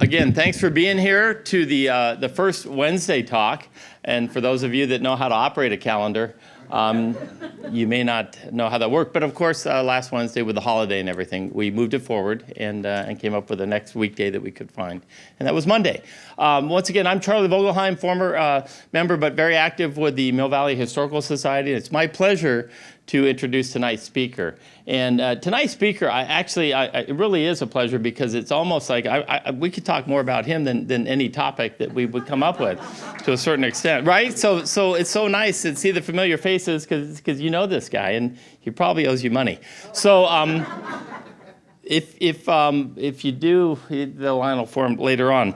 Again, thanks for being here to the first Wednesday talk. And for those of you that know how to operate a calendar, you may not know how that worked. But of course, last Wednesday with the holiday and everything, we moved it forward and came up with the next weekday that we could find. And that was Monday. Once again, I'm Charlie Vogelheim, former member but very active with the Mill Valley Historical Society. It's my pleasure to introduce tonight's speaker. And tonight's speaker, it really is a pleasure because it's almost like we could talk more about him than any topic that we would come up with to a certain extent, right? So it's so nice to see the familiar faces because you know this guy and he probably owes you money. So if you do, the line will form later on.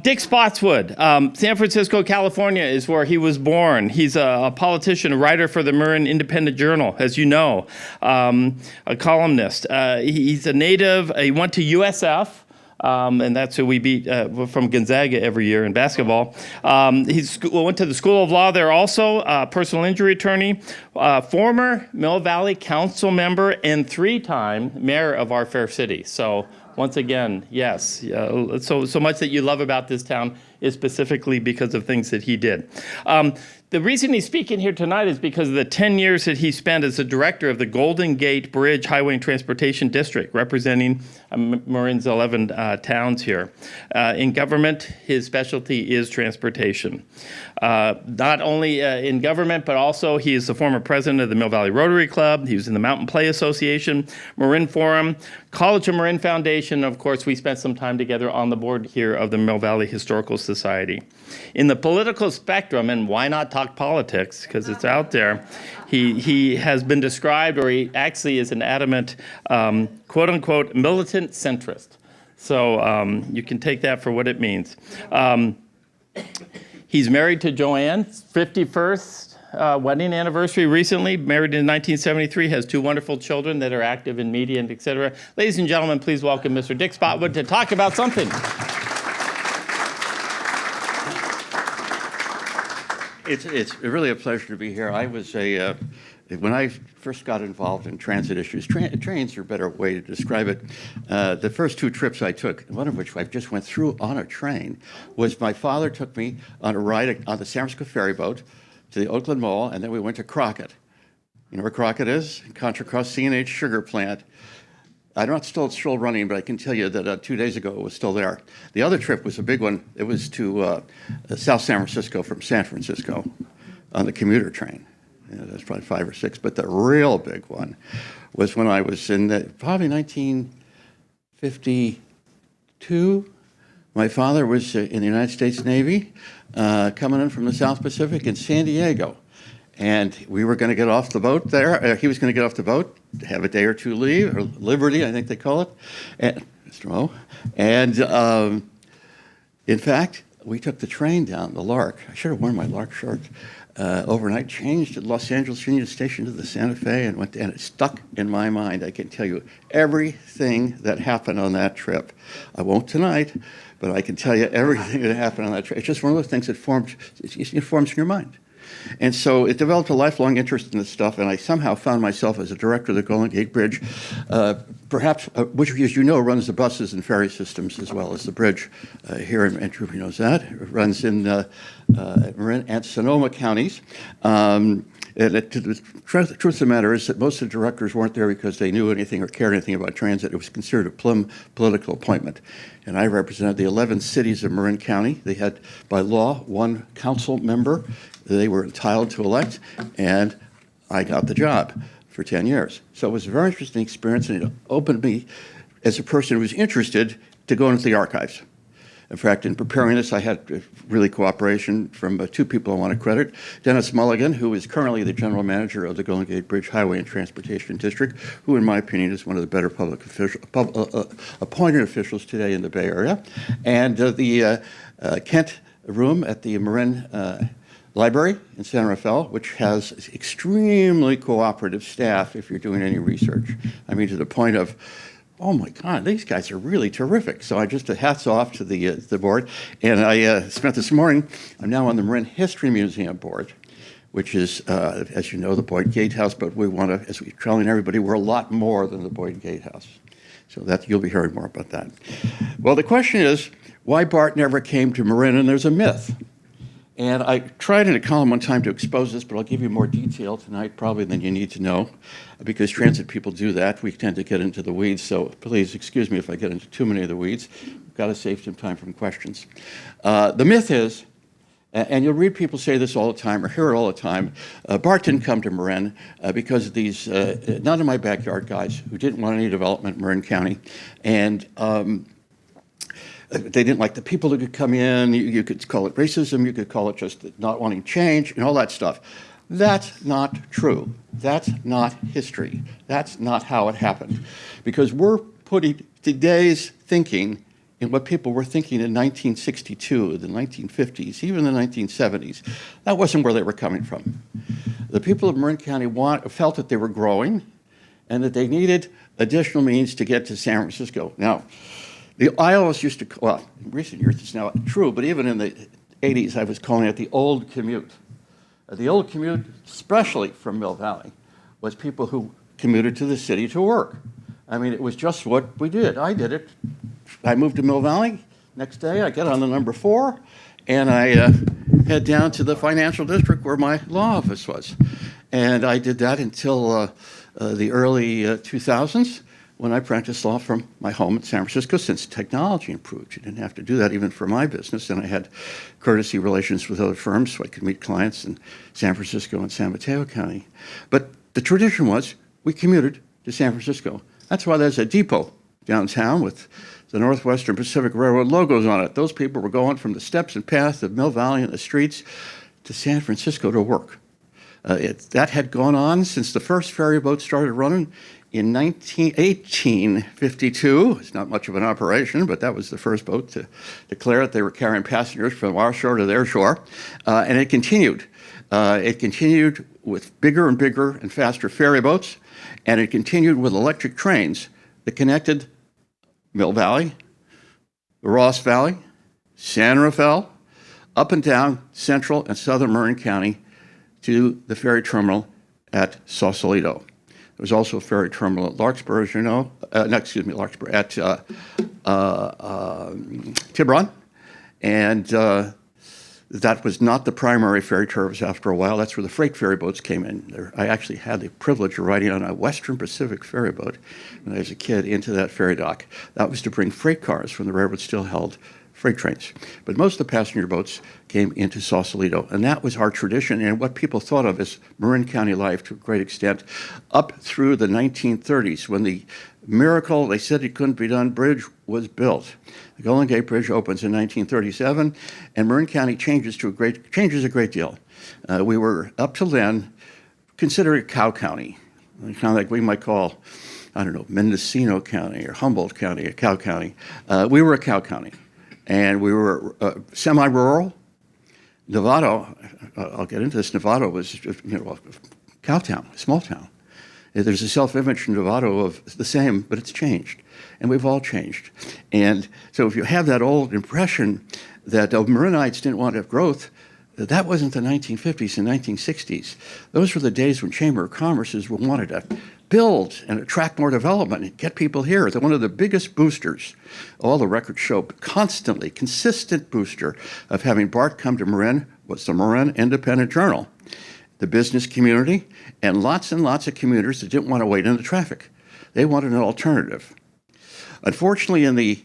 Dick Spotswood, San Francisco, California is where he was born. He's a politician, a writer for the Marin Independent Journal, as you know, a columnist. He's a native. He went to USF. And that's who we beat from Gonzaga every year in basketball. He went to the School of Law there also, personal injury attorney, former Mill Valley Council member, and three-time mayor of our fair city. So once again, yes, so much that you love about this town is specifically because of things that he did. The reason he's speaking here tonight is because of the 10 years that he spent as the director of the Golden Gate Bridge Highway and Transportation District, representing Marin's 11 towns here. In government, his specialty is transportation. Not only in government, but also he is the former president of the Mill Valley Rotary Club. He was in the Mountain Play Association, Marin Forum, College of Marin Foundation. Of course, we spent some time together on the board here of the Mill Valley Historical Society. In the political spectrum, and why not talk politics, because it's out there, he has been described, or he actually is an adamant, quote-unquote, militant centrist. So you can take that for what it means. He's married to Joanne, 51st wedding anniversary recently, married in 1973, has two wonderful children that are active in media and et cetera. Ladies and gentlemen, please welcome Mr. Dick Spotswood to talk about something. It's really a pleasure to be here. I was when I first got involved in transit issues, trains are a better way to describe it. The first two trips I took, one of which I just went through on a train, was my father took me on a ride on the San Francisco ferry boat to the Oakland Mall, and then we went to Crockett. You know where Crockett is? Contra Coast C&H sugar plant. I don't know if it's still running, but I can tell you that 2 days ago it was still there. The other trip was a big one. It was to South San Francisco from San Francisco on the commuter train. That's probably 5 or 6. But the real big one was when I was in probably 1952. My father was in the United States Navy, coming in from the South Pacific in San Diego. And we were going to get off the boat there. He was going to get off the boat, have a day or two leave, or Liberty, I think they call it, and, Mr. Moe. And in fact, we took the train down, the Lark. I should have worn my Lark shirt. Overnight, changed at Los Angeles Union Station to the Santa Fe, and it stuck in my mind. I can tell you everything that happened on that trip. I won't tonight, but I can tell you everything that happened on that trip. It's just one of those things that forms in your mind. And so it developed a lifelong interest in this stuff, and I somehow found myself as a director of the Golden Gate Bridge, which, as you know, runs the buses and ferry systems as well as the bridge here in Vancouver. Knows that. It runs in Marin and Sonoma counties. The truth of the matter is that most of the directors weren't there because they knew anything or cared anything about transit. It was considered a plum political appointment. And I represented the 11 cities of Marin County. They had, by law, one council member they were entitled to elect, and I got the job for 10 years. So it was a very interesting experience, and it opened me, as a person who was interested, to go into the archives. In fact, in preparing this, I had really cooperation from two people I want to credit. Dennis Mulligan, who is currently the general manager of the Golden Gate Bridge Highway and Transportation District, who, in my opinion, is one of the better public appointed officials today in the Bay Area, and the Kent room at the Marin Library in San Rafael, which has extremely cooperative staff if you're doing any research. I mean, to the point of, oh my God, these guys are really terrific. So I just hats off to the board. And I spent this morning, I'm now on the Marin History Museum board, which is, as you know, the Boyd Gatehouse, but we want to, as we're telling everybody, we're a lot more than the Boyd Gatehouse. So that you'll be hearing more about that. Well, the question is, why BART never came to Marin, and there's a myth. And I tried in a column one time to expose this, but I'll give you more detail tonight probably than you need to know, because transit people do that. We tend to get into the weeds, so please excuse me if I get into too many of the weeds. We've got to save some time from questions. The myth is, and you'll read people say this all the time or hear it all the time, BART didn't come to Marin because of these none of my backyard guys who didn't want any development in Marin County, and they didn't like the people who could come in. You could call it racism, you could call it just not wanting change and all that stuff. That's not true. That's not history. That's not how it happened. Because we're putting today's thinking in what people were thinking in 1962, the 1950s, even the 1970s. That wasn't where they were coming from. The people of Marin County felt that they were growing and that they needed additional means to get to San Francisco. Now, I always used to, well, in recent years it's now true, but even in the 80s I was calling it the old commute. The old commute, especially from Mill Valley, was people who commuted to the city to work. I mean, it was just what we did. I did it. I moved to Mill Valley. Next day I get on the number 4 and I head down to the financial district where my law office was. And I did that until the early 2000s. When I practiced law from my home in San Francisco, since technology improved. You didn't have to do that even for my business, and I had courtesy relations with other firms so I could meet clients in San Francisco and San Mateo County. But the tradition was we commuted to San Francisco. That's why there's a depot downtown with the Northwestern Pacific Railroad logos on it. Those people were going from the steps and paths of Mill Valley and the streets to San Francisco to work. That had gone on since the first ferry boat started running in 1852. It's not much of an operation, but that was the first boat to declare that they were carrying passengers from our shore to their shore. And it continued. It continued with bigger and bigger and faster ferry boats, and it continued with electric trains that connected Mill Valley, the Ross Valley, San Rafael, up and down central and southern Marin County to the ferry terminal at Sausalito. There was also a ferry terminal at Larkspur, as you know. Larkspur, at Tiburon. And that was not the primary ferry service after a while. That's where the freight ferry boats came in. I actually had the privilege of riding on a Western Pacific ferry boat when I was a kid into that ferry dock. That was to bring freight cars when the railroad still held freight trains. But most of the passenger boats came into Sausalito, and that was our tradition and what people thought of as Marin County life to a great extent up through the 1930s when the miracle, they said it couldn't be done, bridge was built. The Golden Gate Bridge opens in 1937, and Marin County changes a great deal. We were, up till then, considered a cow county, kind of like we might call, I don't know, Mendocino County or Humboldt County, a cow county. We were a cow county. And we were semi-rural. Novato, I'll get into this, Novato was a cow town, a small town. There's a self-image in Novato of the same, but it's changed. And we've all changed. And so if you have that old impression that Marinites didn't want to have growth, that wasn't the 1950s and 1960s. Those were the days when Chamber of Commerce's wanted to build and attract more development and get people here. They're one of the biggest boosters. All the records show constantly, consistent booster of having BART come to Marin was the Marin Independent Journal, the business community, and lots of commuters that didn't want to wait in the traffic. They wanted an alternative. Unfortunately, in the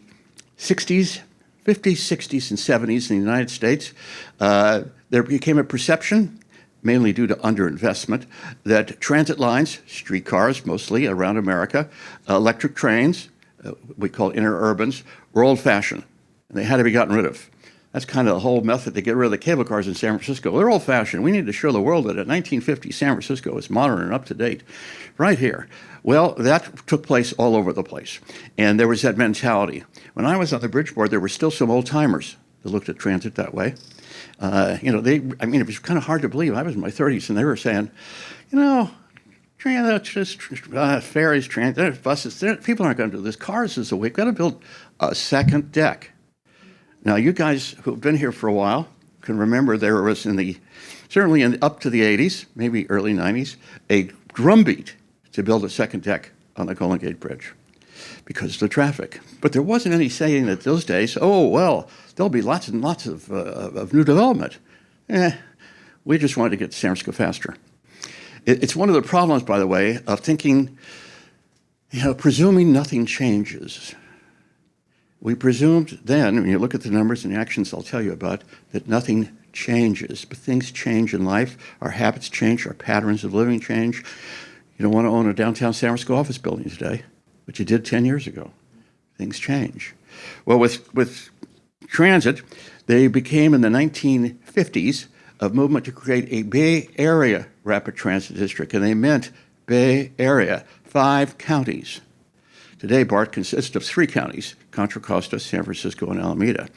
60s, 50s, 60s, and 70s in the United States, there became a perception, mainly due to underinvestment, that transit lines, streetcars mostly around America, electric trains, we call interurbans, were old-fashioned, and they had to be gotten rid of. That's kind of the whole method to get rid of the cable cars in San Francisco. They're old-fashioned. We need to show the world that in 1950 San Francisco is modern and up-to-date, right here. Well, that took place all over the place, and there was that mentality. When I was on the bridge board, there were still some old-timers that looked at transit that way. It was kind of hard to believe. I was in my 30s, and they were saying, ferries, transit, buses, people aren't going to do this. Cars is the way. We've got to build a second deck. Now, you guys who've been here for a while can remember there was certainly up to the 80s, maybe early 90s, a drumbeat to build a second deck on the Golden Gate Bridge. because of the traffic. But there wasn't any saying that those days, oh, well, there'll be lots and lots of new development. We just wanted to get to San Francisco faster. It's one of the problems, by the way, of thinking, presuming nothing changes. We presumed then, when you look at the numbers and the actions I'll tell you about, that nothing changes. But things change in life. Our habits change. Our patterns of living change. You don't want to own a downtown San Francisco office building today, but you did 10 years ago. Things change. Well, with transit, they became in the 1950s a movement to create a Bay Area rapid transit district, and they meant Bay Area, 5 counties. Today, BART consists of 3 counties, Contra Costa, San Francisco, and Alameda.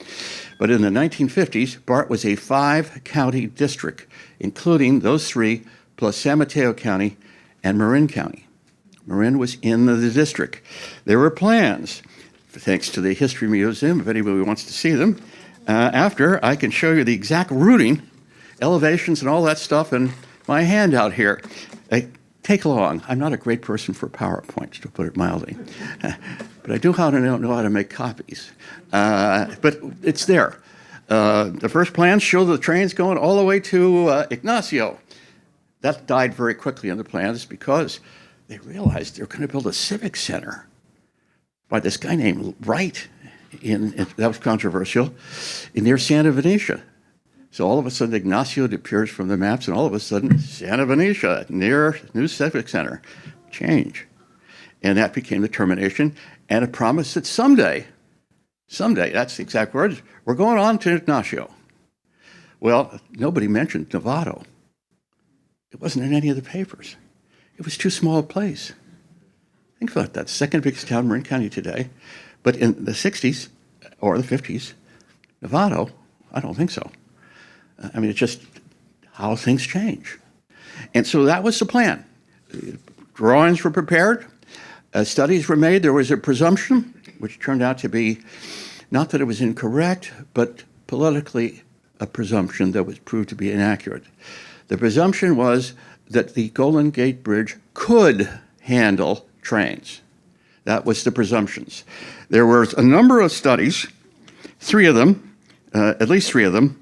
But in the 1950s, BART was a 5-county district, including those 3, plus San Mateo County and Marin County. Marin was in the district. There were plans, thanks to the History Museum, if anybody wants to see them. After, I can show you the exact routing, elevations, and all that stuff in my handout here. Take along. I'm not a great person for PowerPoints, to put it mildly. But I do know how to make copies. But it's there. The first plans show the trains going all the way to Ignacio. That died very quickly in the plans because they realized they were going to build a civic center by this guy named Wright. That was controversial, near Santa Venetia. So all of a sudden, Ignacio appears from the maps, and all of a sudden, Santa Venetia, near new civic center. Change. And that became the termination and a promise that someday, that's the exact words, we're going on to Ignacio. Well, nobody mentioned Novato. It wasn't in any of the papers. It was too small a place. Think about that. Second biggest town in Marin County today. But in the 60s or the 50s, Novato, I don't think so. I mean, it's just how things change. And so that was the plan. Drawings were prepared. Studies were made. There was a presumption, which turned out to be not that it was incorrect, but politically a presumption that was proved to be inaccurate. The presumption was that the Golden Gate Bridge could handle trains. That was the presumptions. There were a number of studies, 3 of them, at least 3 of them.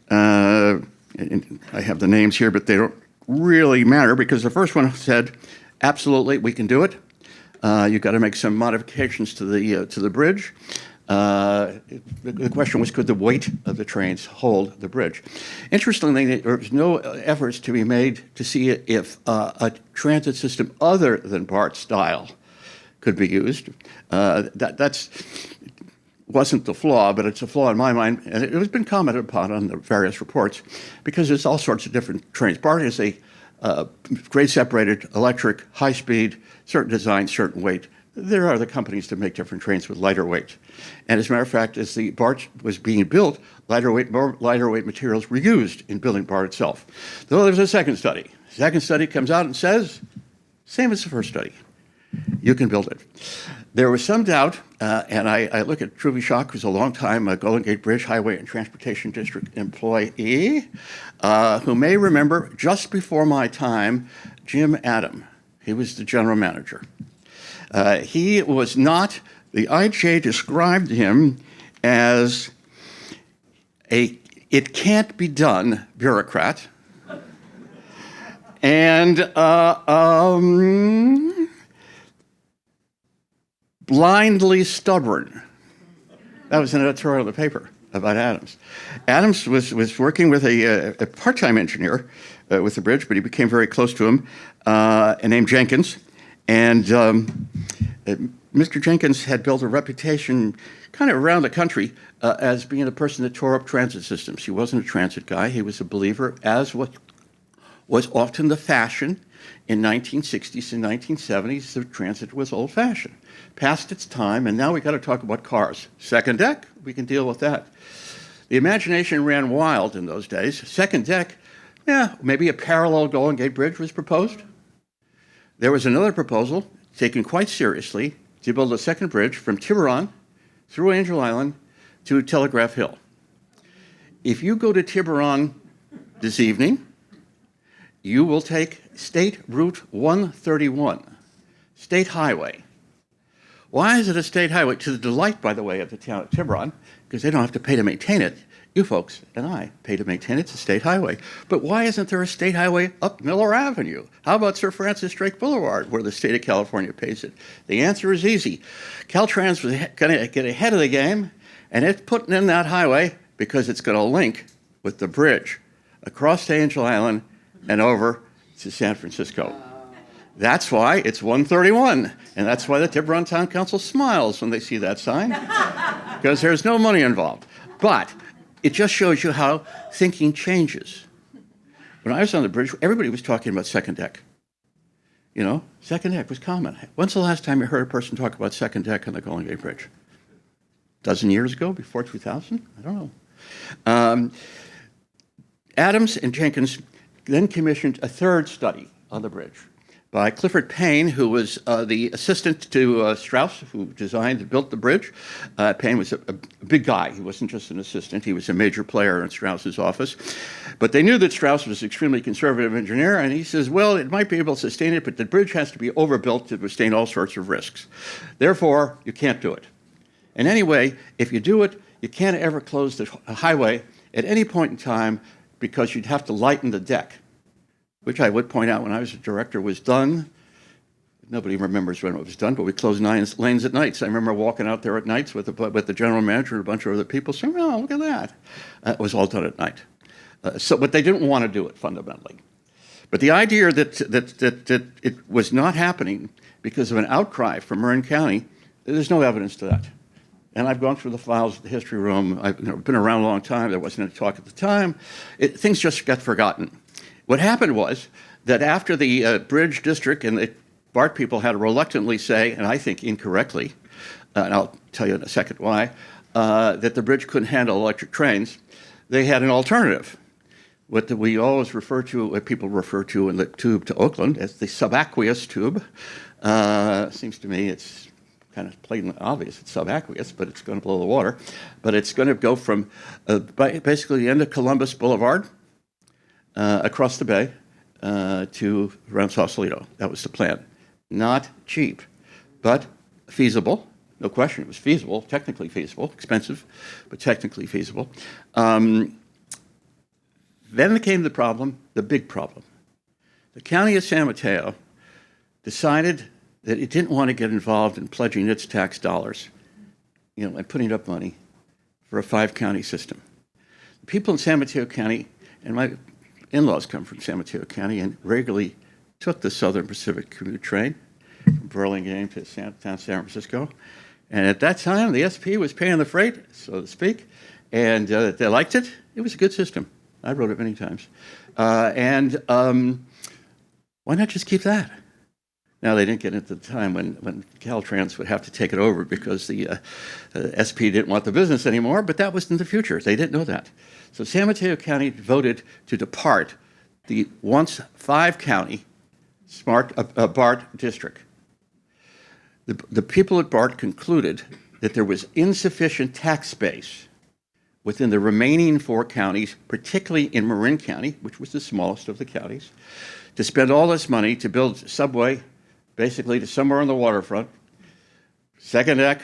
And I have the names here, but they don't really matter because the first one said, absolutely, we can do it. You've got to make some modifications to the bridge. The question was, could the weight of the trains hold the bridge? Interestingly, there was no efforts to be made to see if a transit system other than BART style could be used. That's wasn't the flaw, but it's a flaw in my mind, and it has been commented upon on the various reports because there's all sorts of different trains. BART is a grade separated, electric, high speed, certain design, certain weight. There are other companies that make different trains with lighter weight. And as a matter of fact, as the BART was being built, more lighter weight materials were used in building BART itself. Though there's a second study. The second study comes out and says, same as the first study. You can build it. There was some doubt, and I look at Truby Shock, who's a long-time Golden Gate Bridge Highway and Transportation District employee, who may remember just before my time, Jim Adam. He was the general manager. He was not, the IJ described him as a it can't be done bureaucrat, and blindly stubborn. That was an editorial in the paper about Adams. Adams was working with a part-time engineer with the bridge, but he became very close to him, named Jenkins. And Mr. Jenkins had built a reputation kind of around the country as being a person that tore up transit systems. He wasn't a transit guy. He was a believer, as what was often the fashion in 1960s and 1970s. The transit was old-fashioned, past its time, and now we got to talk about cars. Second deck, we can deal with that. The imagination ran wild in those days. Second deck, yeah, maybe a parallel Golden Gate Bridge was proposed. There was another proposal taken quite seriously to build a second bridge from Tiburon through Angel Island to Telegraph Hill. If you go to Tiburon this evening, you will take State Route 131, State Highway. Why is it a state highway? To the delight, by the way, of the town of Tiburon, because they don't have to pay to maintain it. You folks and I pay to maintain it. It's a state highway. But why isn't there a state highway up Miller Avenue? How about Sir Francis Drake Boulevard, where the state of California pays it? The answer is easy. Caltrans was going to get ahead of the game, and it's putting in that highway because it's going to link with the bridge across to Angel Island and over to San Francisco. That's why it's 131, and that's why the Tiburon Town Council smiles when they see that sign, because there's no money involved. But it just shows you how thinking changes. When I was on the bridge, everybody was talking about second deck. You know, second deck was common. When's the last time you heard a person talk about second deck on the Golden Gate Bridge? A dozen years ago, before 2000? I don't know. Adams and Jenkins then commissioned a third study on the bridge by Clifford Payne, who was the assistant to Strauss, who designed and built the bridge. Payne was a big guy. He wasn't just an assistant. He was a major player in Strauss's office. But they knew that Strauss was an extremely conservative engineer, and he says, well, it might be able to sustain it, but the bridge has to be overbuilt to withstand all sorts of risks. Therefore, you can't do it. And anyway, if you do it, you can't ever close the highway at any point in time because you'd have to lighten the deck, which I would point out when I was a director was done. Nobody remembers when it was done, but we closed 9 lanes at nights. I remember walking out there at nights with the general manager and a bunch of other people saying, oh, look at that. It was all done at night. But they didn't want to do it fundamentally. But the idea that it was not happening because of an outcry from Marin County, there's no evidence to that. And I've gone through the files of the history room. I've been around a long time. There wasn't any talk at the time. Things just got forgotten. What happened was that after the bridge district and the BART people had to reluctantly say, and I think incorrectly, and I'll tell you in a second why, that the bridge couldn't handle electric trains, they had an alternative. What we always refer to, what people refer to in the tube to Oakland as the subaqueous tube. Seems to me it's kind of plain and obvious it's subaqueous, but it's going to blow the water. But it's going to go from basically the end of Columbus Boulevard across the bay to around Sausalito. That was the plan. Not cheap, but feasible. No question, it was feasible, technically feasible, expensive, but technically feasible. Then came the problem, the big problem. The county of San Mateo decided that it didn't want to get involved in pledging its tax dollars, and putting up money for a 5-county system. The people in San Mateo County, and my in-laws come from San Mateo County, and regularly took the Southern Pacific commuter train from Burlingame to San Francisco. And at that time, the SP was paying the freight, so to speak, and they liked it. It was a good system. I wrote it many times. Why not just keep that? Now, they didn't get into the time when Caltrans would have to take it over because the SP didn't want the business anymore, but that was in the future. They didn't know that. So San Mateo County voted to depart the once 5-county BART district. The people at BART concluded that there was insufficient tax base within the remaining 4 counties, particularly in Marin County, which was the smallest of the counties, to spend all this money to build subway basically to somewhere on the waterfront, second deck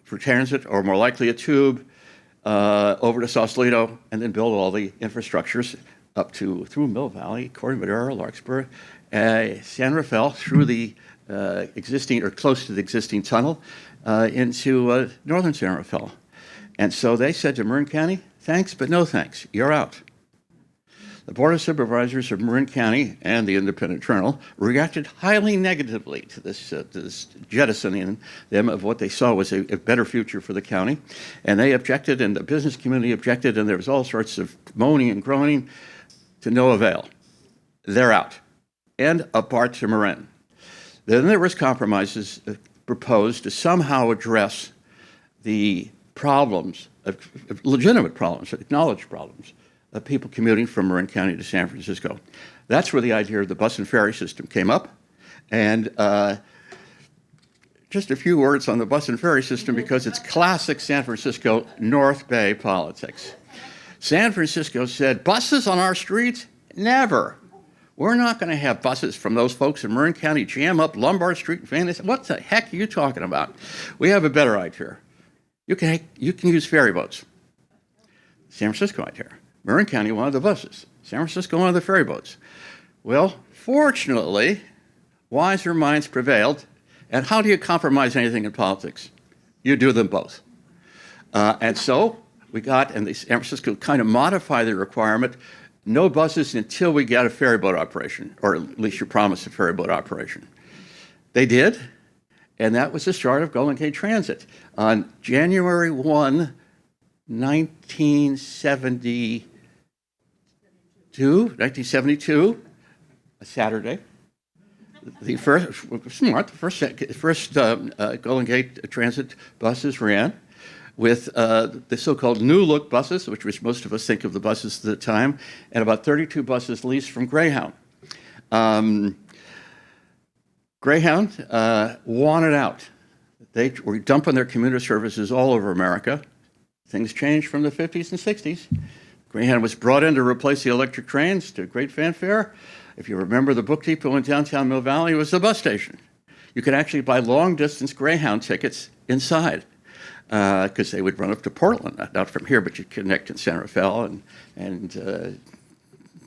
for transit, or more likely a tube, over to Sausalito, and then build all the infrastructures up through Mill Valley, Corte Madera, Larkspur, San Rafael, through the existing, or close to the existing tunnel, into northern San Rafael. And so they said to Marin County, thanks, but no thanks, you're out. The Board of Supervisors of Marin County and the Independent Journal reacted highly negatively to this jettisoning them of what they saw was a better future for the county. And they objected, and the business community objected, and there was all sorts of moaning and groaning to no avail. They're out. And a BART to Marin. Then there was compromises proposed to somehow address the problems, legitimate problems, acknowledged problems, of people commuting from Marin County to San Francisco. That's where the idea of the bus and ferry system came up. And just a few words on the bus and ferry system because it's classic San Francisco North Bay politics. San Francisco said, buses on our streets? Never. We're not going to have buses from those folks in Marin County jam up Lombard Street and Van Ness. What the heck are you talking about? We have a better idea. You can use ferry boats. San Francisco idea. Marin County wanted the buses. San Francisco wanted the ferry boats. Well, fortunately, wiser minds prevailed. And how do you compromise anything in politics? You do them both. And so we got, and San Francisco kind of modified the requirement, no buses until we get a ferry boat operation, or at least you promised a ferry boat operation. They did, and that was the start of Golden Gate Transit. On January 1, 1972, a Saturday, the first Golden Gate Transit buses ran with the so-called new look buses, which most of us think of the buses at the time, and about 32 buses leased from Greyhound. Greyhound wanted out. They were dumping their commuter services all over America. Things changed from the 50s and 60s. Greyhound was brought in to replace the electric trains to great fanfare. If you remember, the Book Depot in downtown Mill Valley was the bus station. You could actually buy long-distance Greyhound tickets inside because they would run up to Portland, not from here, but you'd connect in San Rafael and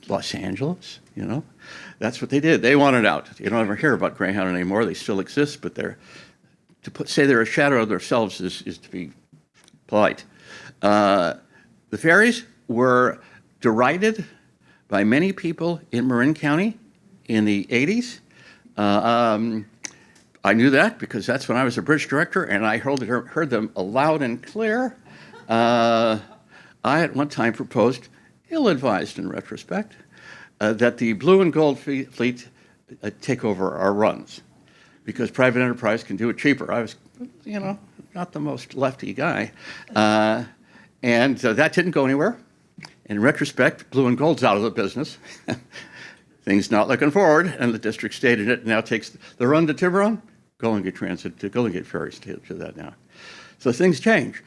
Los Angeles, you know. That's what they did. They wanted out. You don't ever hear about Greyhound anymore. They still exist, but say they're a shadow of themselves is to be polite. The ferries were derided by many people in Marin County in the 80s. I knew that because that's when I was a bridge director, and I heard them loud and clear. I at one time proposed, ill-advised in retrospect, that the blue and gold fleet take over our runs because private enterprise can do it cheaper. I was, not the most lefty guy. And that didn't go anywhere. In retrospect, blue and gold's out of the business. Things not looking forward, and the district stayed in it and now takes the run to Tiburon, Golden Gate Transit, to Golden Gate Ferries to that now. So things change.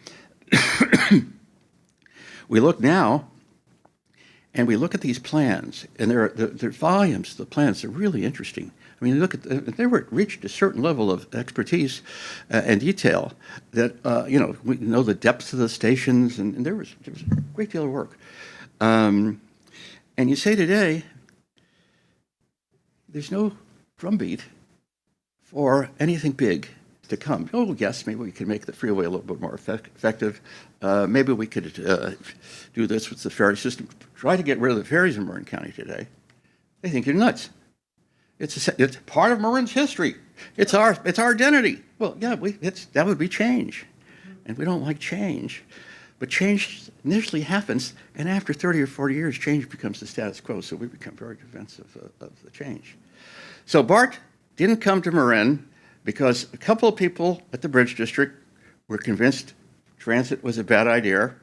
We look now, and we look at these plans, and their volumes of the plans are really interesting. I mean, look at they reached a certain level of expertise and detail that we know the depth of the stations, and there was a great deal of work. And you say today, there's no drumbeat for anything big to come. Oh, yes, maybe we could make the freeway a little bit more effective. Maybe we could do this with the ferry system. Try to get rid of the ferries in Marin County today. They think you're nuts. It's part of Marin's history. It's our identity. Well, yeah, that would be change, and we don't like change. But change initially happens, and after 30 or 40 years, change becomes the status quo. So we become very defensive of the change. So BART didn't come to Marin because a couple of people at the Bridge District were convinced transit was a bad idea.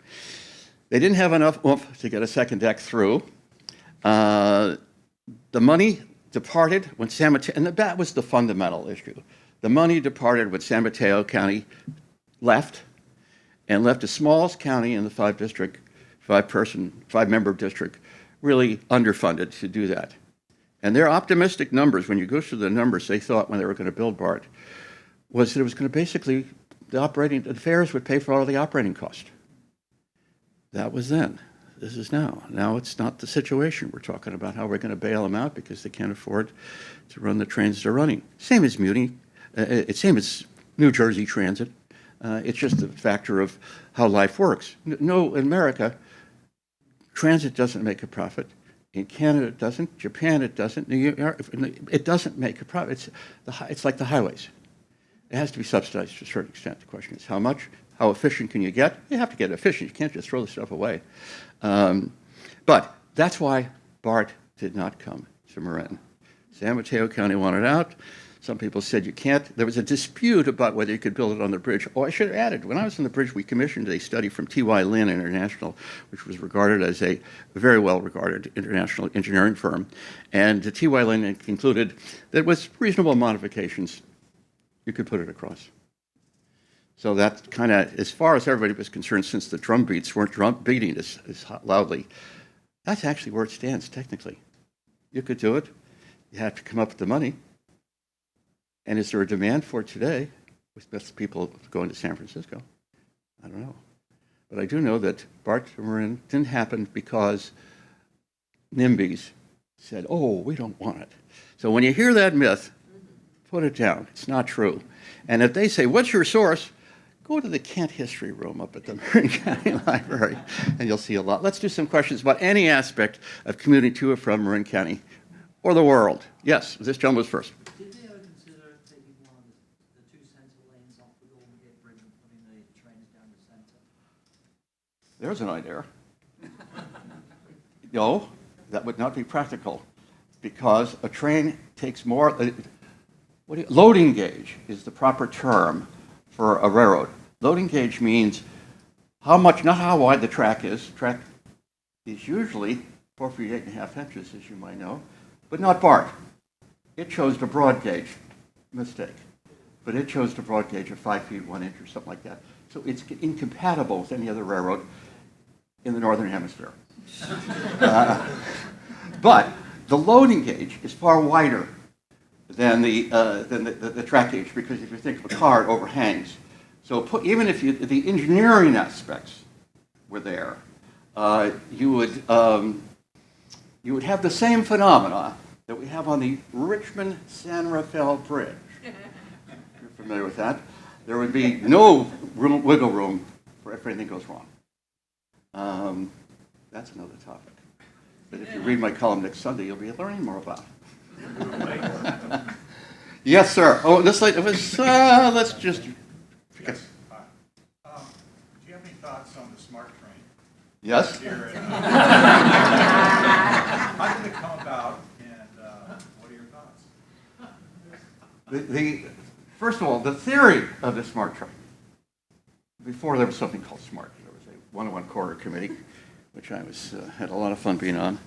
They didn't have enough oomph to get a second deck through. The money departed when San Mateo, and that was the fundamental issue. The money departed when San Mateo County left, and left the smallest county in the five-member district, really underfunded to do that. And their optimistic numbers, when you go through the numbers they thought when they were going to build BART, was that it was going to basically, the fares would pay for all of the operating cost. That was then. This is now. Now it's not the situation. We're talking about how we're going to bail them out because they can't afford to run the trains they're running. Same as Muni. It's same as New Jersey Transit. It's just a factor of how life works. No, in America, transit doesn't make a profit. In Canada, it doesn't. Japan, it doesn't. New York, it doesn't make a profit. It's like the highways. It has to be subsidized to a certain extent. The question is how much? How efficient can you get? You have to get efficient. You can't just throw the stuff away. But that's why BART did not come to Marin. San Mateo County wanted out. Some people said you can't. There was a dispute about whether you could build it on the bridge. Oh, I should have added, when I was on the bridge, we commissioned a study from T.Y. Lin International, which was regarded as a very well-regarded international engineering firm. And T.Y. Lin concluded that with reasonable modifications, you could put it across. So that kind of, as far as everybody was concerned, since the drum beats weren't drum beating as loudly, that's actually where it stands technically. You could do it. You have to come up with the money. And is there a demand for it today with less people going to San Francisco? I don't know. But I do know that BART to Marin didn't happen because NIMBYs said, oh, we don't want it. So when you hear that myth, put it down. It's not true. And if they say, what's your source? Go to the Kent History Room up at the Marin County Library, and you'll see a lot. Let's do some questions about any aspect of commuting to or from Marin County or the world. Yes, this gentleman was first. Did they ever consider taking one of the two center lanes off the Golden Gate Bridge and putting the trains down the center? There's an idea. No, that would not be practical because a train takes more. Loading gauge is the proper term for a railroad. Loading gauge means how much, not how wide the track is. Track is usually 4 feet 8.5 inches, as you might know, but not BART. It chose the broad gauge, mistake, but it chose the broad gauge of 5 feet 1 inch or something like that. So it's incompatible with any other railroad in the Northern Hemisphere. But the loading gauge is far wider than the track gauge, because if you think of a car, it overhangs. So even if the engineering aspects were there, you would have the same phenomena that we have on the Richmond-San Rafael Bridge. If you're familiar with that, there would be no wiggle room for if anything goes wrong. That's another topic. But if you read my column next Sunday, you'll be learning more about it. Yes, sir. Oh, let's just. Yes. Do you have any thoughts on the SMART train? Yes. How did it come about, and what are your thoughts? First of all, the theory of the SMART train. Before there was something called SMART, there was a 101 corridor committee, which I had a lot of fun being on.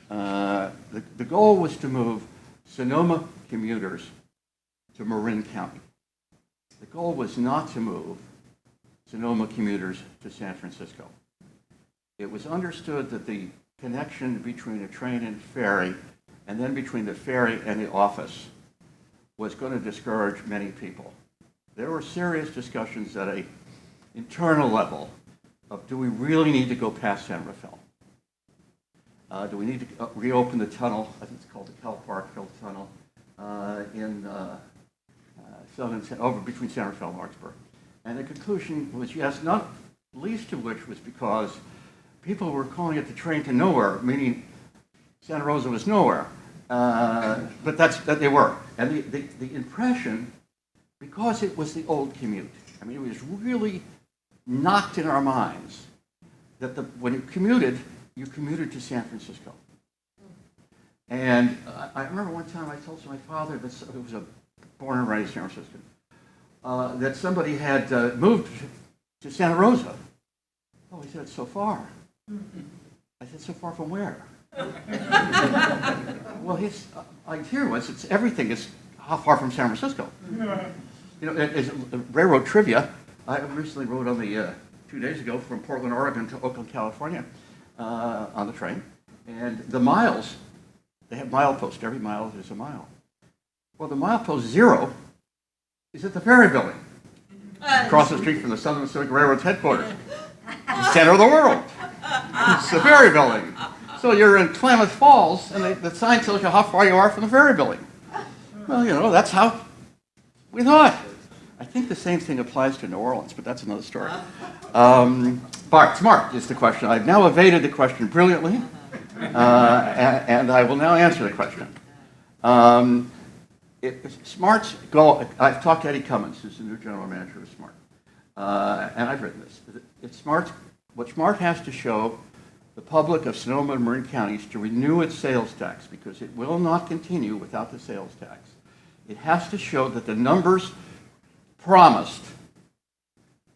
The goal was to move Sonoma commuters to Marin County. The goal was not to move Sonoma commuters to San Francisco. It was understood that the connection between a train and ferry, and then between the ferry and the office, was going to discourage many people. There were serious discussions at an internal level of, do we really need to go past San Rafael? Do we need to reopen the tunnel? I think it's called the Cal Parkville Tunnel over between San Rafael and Marksburg. And the conclusion was yes, not least of which was because people were calling it the train to nowhere, meaning Santa Rosa was nowhere. But that they were. And the impression, because it was the old commute, I mean, it was really knocked in our minds that when you commuted to San Francisco. And I remember one time I told my father, who was a born and raised San Franciscan, that somebody had moved to Santa Rosa. Oh, he said, it's so far. I said, so far from where? Well, his idea was everything is how far from San Francisco. You know, as railroad trivia, I recently rode on the 2 days ago from Portland, Oregon to Oakland, California on the train. And the miles, they have mileposts. Every mile is a mile. Well, the milepost 0 is at the ferry building, across the street from the Southern Pacific Railroad's headquarters, the center of the world. It's the ferry building. So you're in Klamath Falls, and the sign tells you how far you are from the ferry building. Well, you know, that's how we thought. I think the same thing applies to New Orleans, but that's another story. BART, SMART is the question. I've now evaded the question brilliantly, and I will now answer the question. SMART's goal, I've talked to Eddie Cummins, who's the new general manager of SMART, and I've written this. What SMART has to show the public of Sonoma and Marin counties to renew its sales tax, because it will not continue without the sales tax. It has to show that the numbers promised,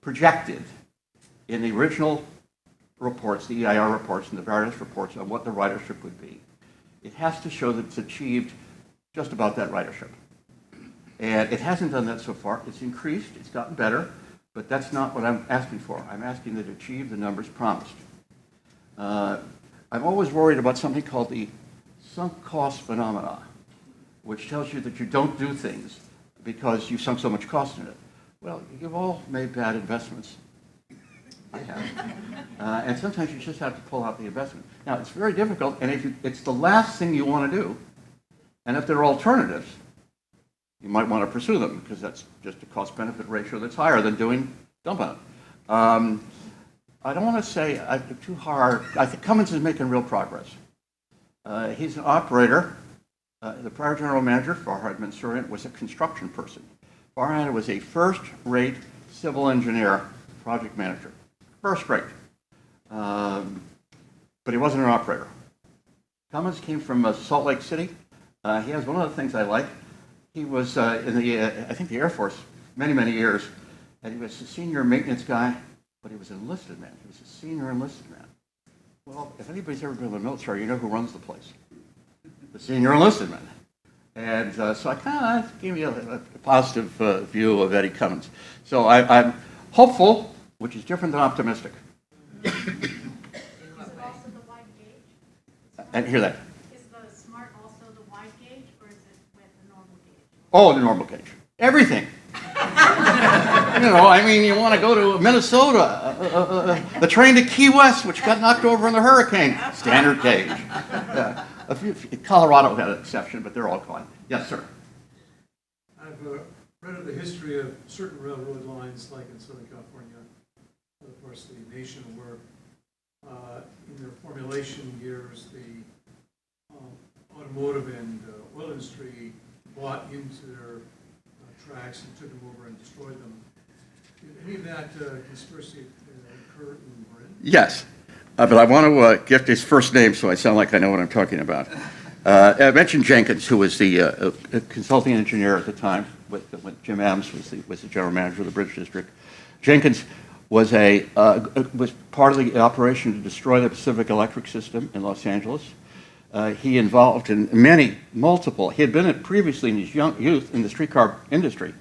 projected in the original reports, the EIR reports and the various reports on what the ridership would be. It has to show that it's achieved just about that ridership. And it hasn't done that so far. It's increased, it's gotten better, but that's not what I'm asking for. I'm asking that it achieve the numbers promised. I'm always worried about something called the sunk cost phenomena, which tells you that you don't do things because you sunk so much cost in it. Well, you've all made bad investments. I have. And sometimes you just have to pull out the investment. Now, it's very difficult, and if it's the last thing you want to do, and if there are alternatives, you might want to pursue them because that's just a cost-benefit ratio that's higher than doing dumping it. I don't want to say too hard. I think Cummins is making real progress. He's an operator. The prior general manager, Farhad Mansourian, was a construction person. Farhad was a first-rate civil engineer, project manager. First rate. But he wasn't an operator. Cummins came from Salt Lake City. He has one of the things I like. He was in I think the Air Force, many, many years, and he was a senior maintenance guy, but he was an enlisted man. He was a senior enlisted man. Well, if anybody's ever been in the military, you know who runs the place. The senior enlisted man. And so I kind of gave you a positive view of Eddie Cummins. So I'm hopeful, which is different than optimistic. Is it also the wide gauge? And hear that. Is the smart also the wide gauge, or is it with the normal gauge? Oh, the normal gauge. Everything. You know, I mean, you want to go to Minnesota, the train to Key West, which got knocked over in the hurricane, standard gauge. Colorado had an exception, but they're all gone. Yes, sir. I've read of the history of certain railroad lines, like in Southern California, other parts of the nation, where in their formulation years, the automotive and oil industry bought into their tracks and took them over and destroyed them. Did any of that conspiracy occur in Marin? Yes, but I want to get his first name so I sound like I know what I'm talking about. I mentioned Jenkins, who was the consulting engineer at the time, when Jim Adams was the general manager of the Bridge District. Jenkins was part of the operation to destroy the Pacific Electric system in Los Angeles. He involved in multiple. He had been previously in his youth in the streetcar industry,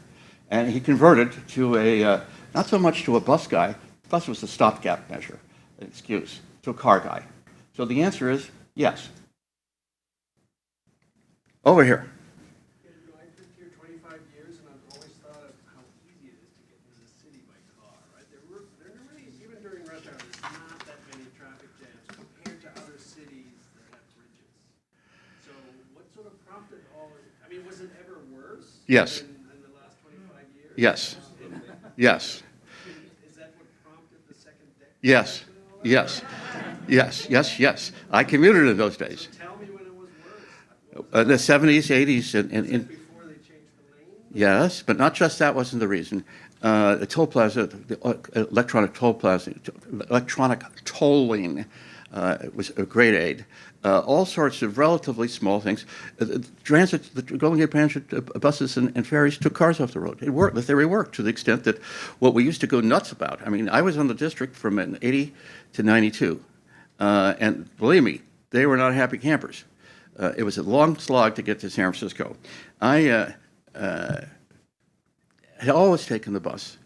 and he converted to not so much to a bus guy. Bus was a stopgap measure, an excuse, to a car guy. So the answer is yes. Over here. I've lived here 25 years, and I've always thought of how easy it is to get into the city by car, right? There really, even during rush hour, there's not that many traffic jams compared to other cities that have bridges. So what sort of prompted was it ever worse? Yes. In the last 25 years? Yes. Yes. Is that what prompted the second decade? Yes. Yes. Yes. Yes. Yes. I commuted in those days. So tell me when it was worse. The 70s, 80s, and Before they changed the lane? yes, but not just that wasn't the reason. The toll plaza, the electronic toll plaza, electronic tolling was a great aid. All sorts of relatively small things. The Golden Gate Transit buses and ferries took cars off the road. It worked. The theory worked to the extent that what we used to go nuts about. I mean, I was on the district from 80 to 92, and believe me, they were not happy campers. It was a long slog to get to San Francisco. I had always taken the bus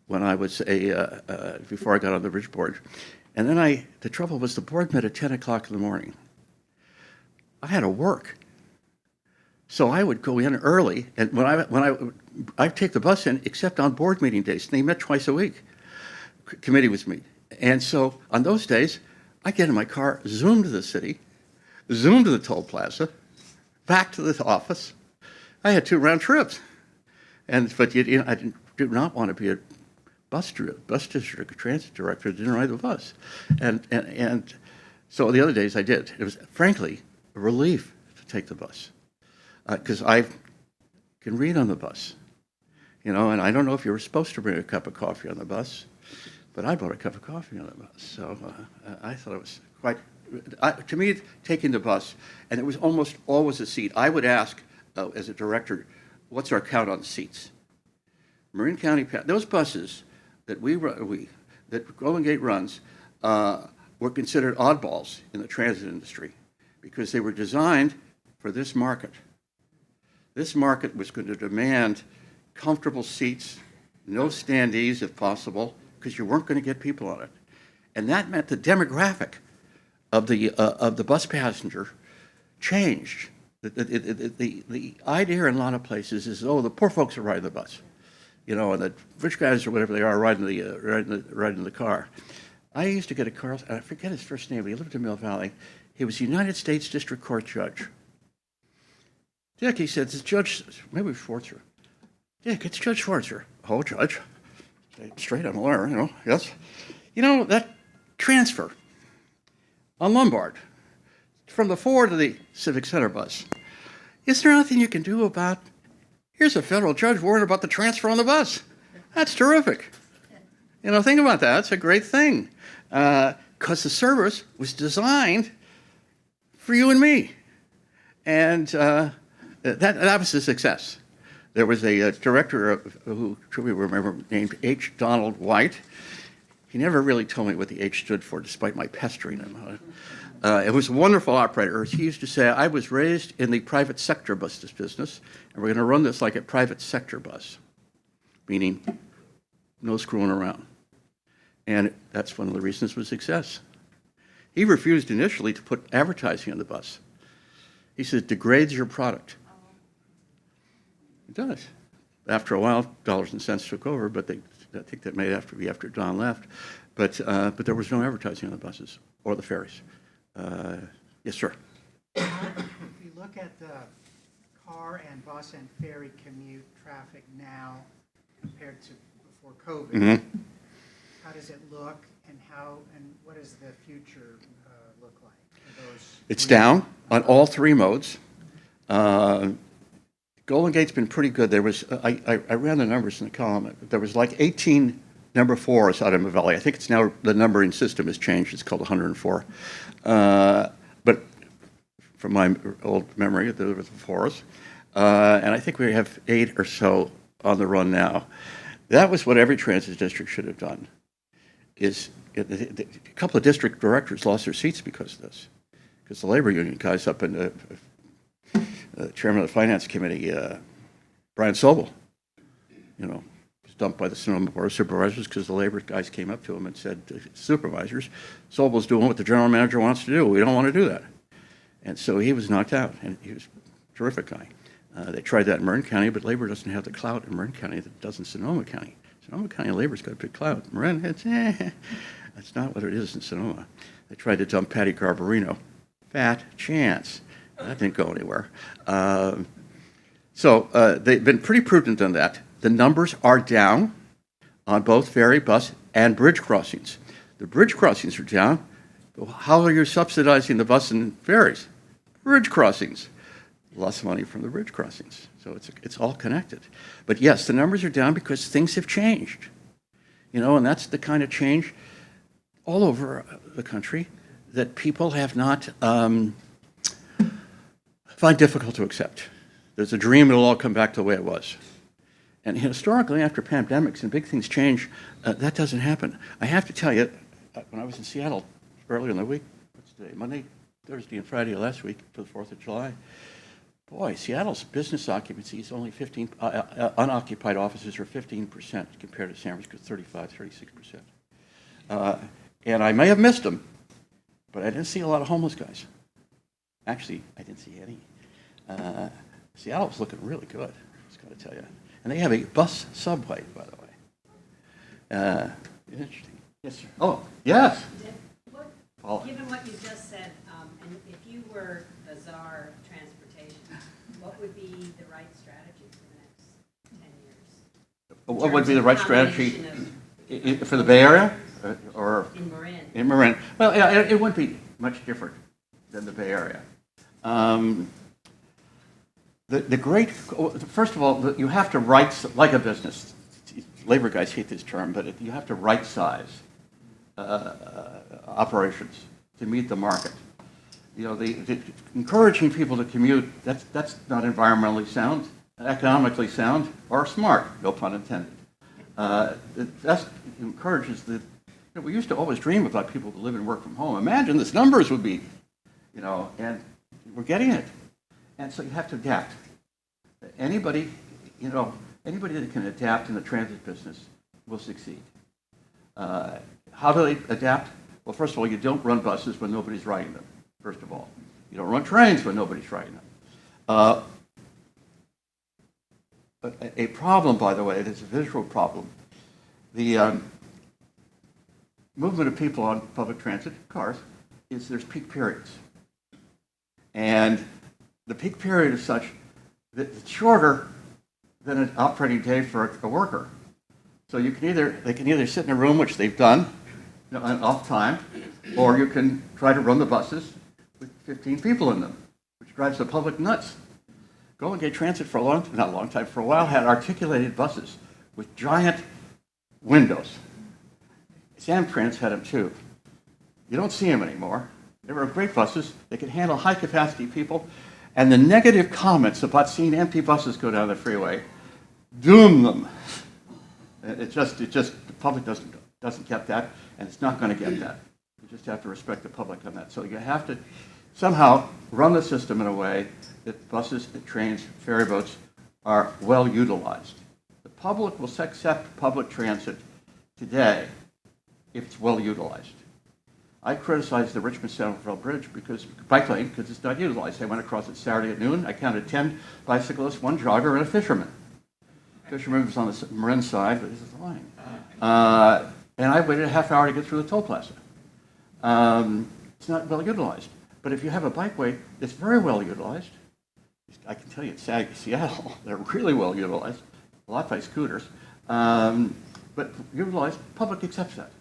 when I was before I got on the bridge board. And then the trouble was the board met at 10 o'clock in the morning. I had to work. So I would go in early, and I'd take the bus in, except on board meeting days. And they met twice a week. Committee was meet. And so on those days, I'd get in my car, zoom to the city, zoom to the toll plaza, back to the office. I had 2 round trips. But I did not want to be a bus district, a transit director, didn't ride the bus. And so the other days I did. It was, frankly, a relief to take the bus. Because I can read on the bus. And I don't know if you were supposed to bring a cup of coffee on the bus, but I brought a cup of coffee on the bus. So I thought it was quite, to me, taking the bus, and it was almost always a seat. I would ask, as a director, what's our count on seats? Marin County, those buses that that Golden Gate runs were considered oddballs in the transit industry because they were designed for this market. This market was going to demand comfortable seats, no standees if possible, because you weren't going to get people on it. And that meant the demographic of the bus passenger changed. The idea in a lot of places is, oh, the poor folks are riding the bus, and the rich guys or whatever they are riding the car. I used to get a car, I forget his first name, but he lived in Mill Valley. He was a United States District Court judge. Dick, he said, it's Judge, maybe Schwarzer. Dick, it's Judge Schwarzer. Oh, Judge. Straight, I'm a lawyer, yes. That transfer on Lombard from the Ford to the Civic Center bus. Is there anything you can do about, here's a federal judge worried about the transfer on the bus. That's terrific. Think about that. It's a great thing. Because the service was designed for you and me. And that was a success. There was a director who we remember named H. Donald White. He never really told me what the H stood for, despite my pestering him. It was a wonderful operator. He used to say, I was raised in the private sector bus business, and we're going to run this like a private sector bus, meaning no screwing around. And that's one of the reasons for success. He refused initially to put advertising on the bus. He says, it degrades your product. It does. After a while, dollars and cents took over, but I think that may have to be after Don left. But there was no advertising on the buses or the ferries. Yes, sir. If you look at the car and bus and ferry commute traffic now compared to before COVID, how does it look, and what does the future look like for those? It's down on all three modes. Golden Gate's been pretty good. There was I ran the numbers in the column. There was like 18 number 4s out of Mill Valley. I think it's now the numbering system has changed. It's called 104. But from my old memory, there was 4s. And I think we have 8 or so on the run now. That was what every transit district should have done. A couple of district directors lost their seats because of this. Because the labor union guys up in the chairman of the finance committee, Brian Sobel, was dumped by the Sonoma Board of Supervisors because the labor guys came up to him and said, supervisors, Sobel's doing what the general manager wants to do. We don't want to do that. And so he was knocked out, and he was a terrific guy. They tried that in Marin County, but labor doesn't have the clout in Marin County that it does in Sonoma County. Sonoma County labor's got a big clout. Marin, that's not what it is in Sonoma. They tried to dump Patty Garbarino. Fat chance. That didn't go anywhere. So they've been pretty prudent on that. The numbers are down on both ferry, bus, and bridge crossings. The bridge crossings are down. How are you subsidizing the bus and ferries? Bridge crossings. Less money from the bridge crossings. So it's all connected. But yes, the numbers are down because things have changed. And that's the kind of change all over the country that people have not find difficult to accept. There's a dream it'll all come back to the way it was. And historically, after pandemics and big things change, that doesn't happen. I have to tell you, when I was in Seattle earlier in the week, what's today, Monday, Thursday, and Friday of last week for the 4th of July, boy, Seattle's business occupancy is only 15, unoccupied offices are 15% compared to San Francisco's 35, 36%. And I may have missed them, but I didn't see a lot of homeless guys. Actually, I didn't see any. Seattle's looking really good, I just got to tell you. And they have a bus subway, by the way. Interesting. Yes, sir. Oh, yes. Given what you just said, and if you were the czar of transportation, what would be the right strategy for the next 10 years? What would be the right strategy for the Bay Area? Or in Marin? In Marin. Well, it wouldn't be much different than the Bay Area. First of all, you have to like a business. Labor guys hate this term, but you have to right size operations to meet the market. The encouraging people to commute, that's not environmentally sound, economically sound, or smart, no pun intended. That encourages we used to always dream about people who live and work from home. Imagine this numbers would be, and we're getting it. And so you have to adapt. Anybody that can adapt in the transit business will succeed. How do they adapt? Well, first of all, you don't run buses when nobody's riding them, first of all. You don't run trains when nobody's riding them. A problem, by the way, it is a visual problem. The movement of people on public transit, cars, is there's peak periods. And the peak period is such that it's shorter than an operating day for a worker. So they can either sit in a room, which they've done, on off time, or you can try to run the buses with 15 people in them, which drives the public nuts. Golden Gate Transit for for a while, had articulated buses with giant windows. Samtrans had them too. You don't see them anymore. They were great buses. They could handle high capacity people. And the negative comments about seeing empty buses go down the freeway doom them. The public doesn't get that, and it's not going to get that. You just have to respect the public on that. So you have to somehow run the system in a way that buses, trains, ferry boats are well utilized. The public will accept public transit today if it's well utilized. I criticized the Richmond-Centerville Bridge bike lane because it's not utilized. I went across it Saturday at noon. I counted 10 bicyclists, 1 jogger, and a fisherman. Fisherman was on the Marin side, but this is the line. And I waited a half hour to get through the toll plaza. It's not well utilized. But if you have a bikeway that's very well utilized, I can tell you in Seattle, they're really well utilized, a lot by scooters, but utilized, public accepts that.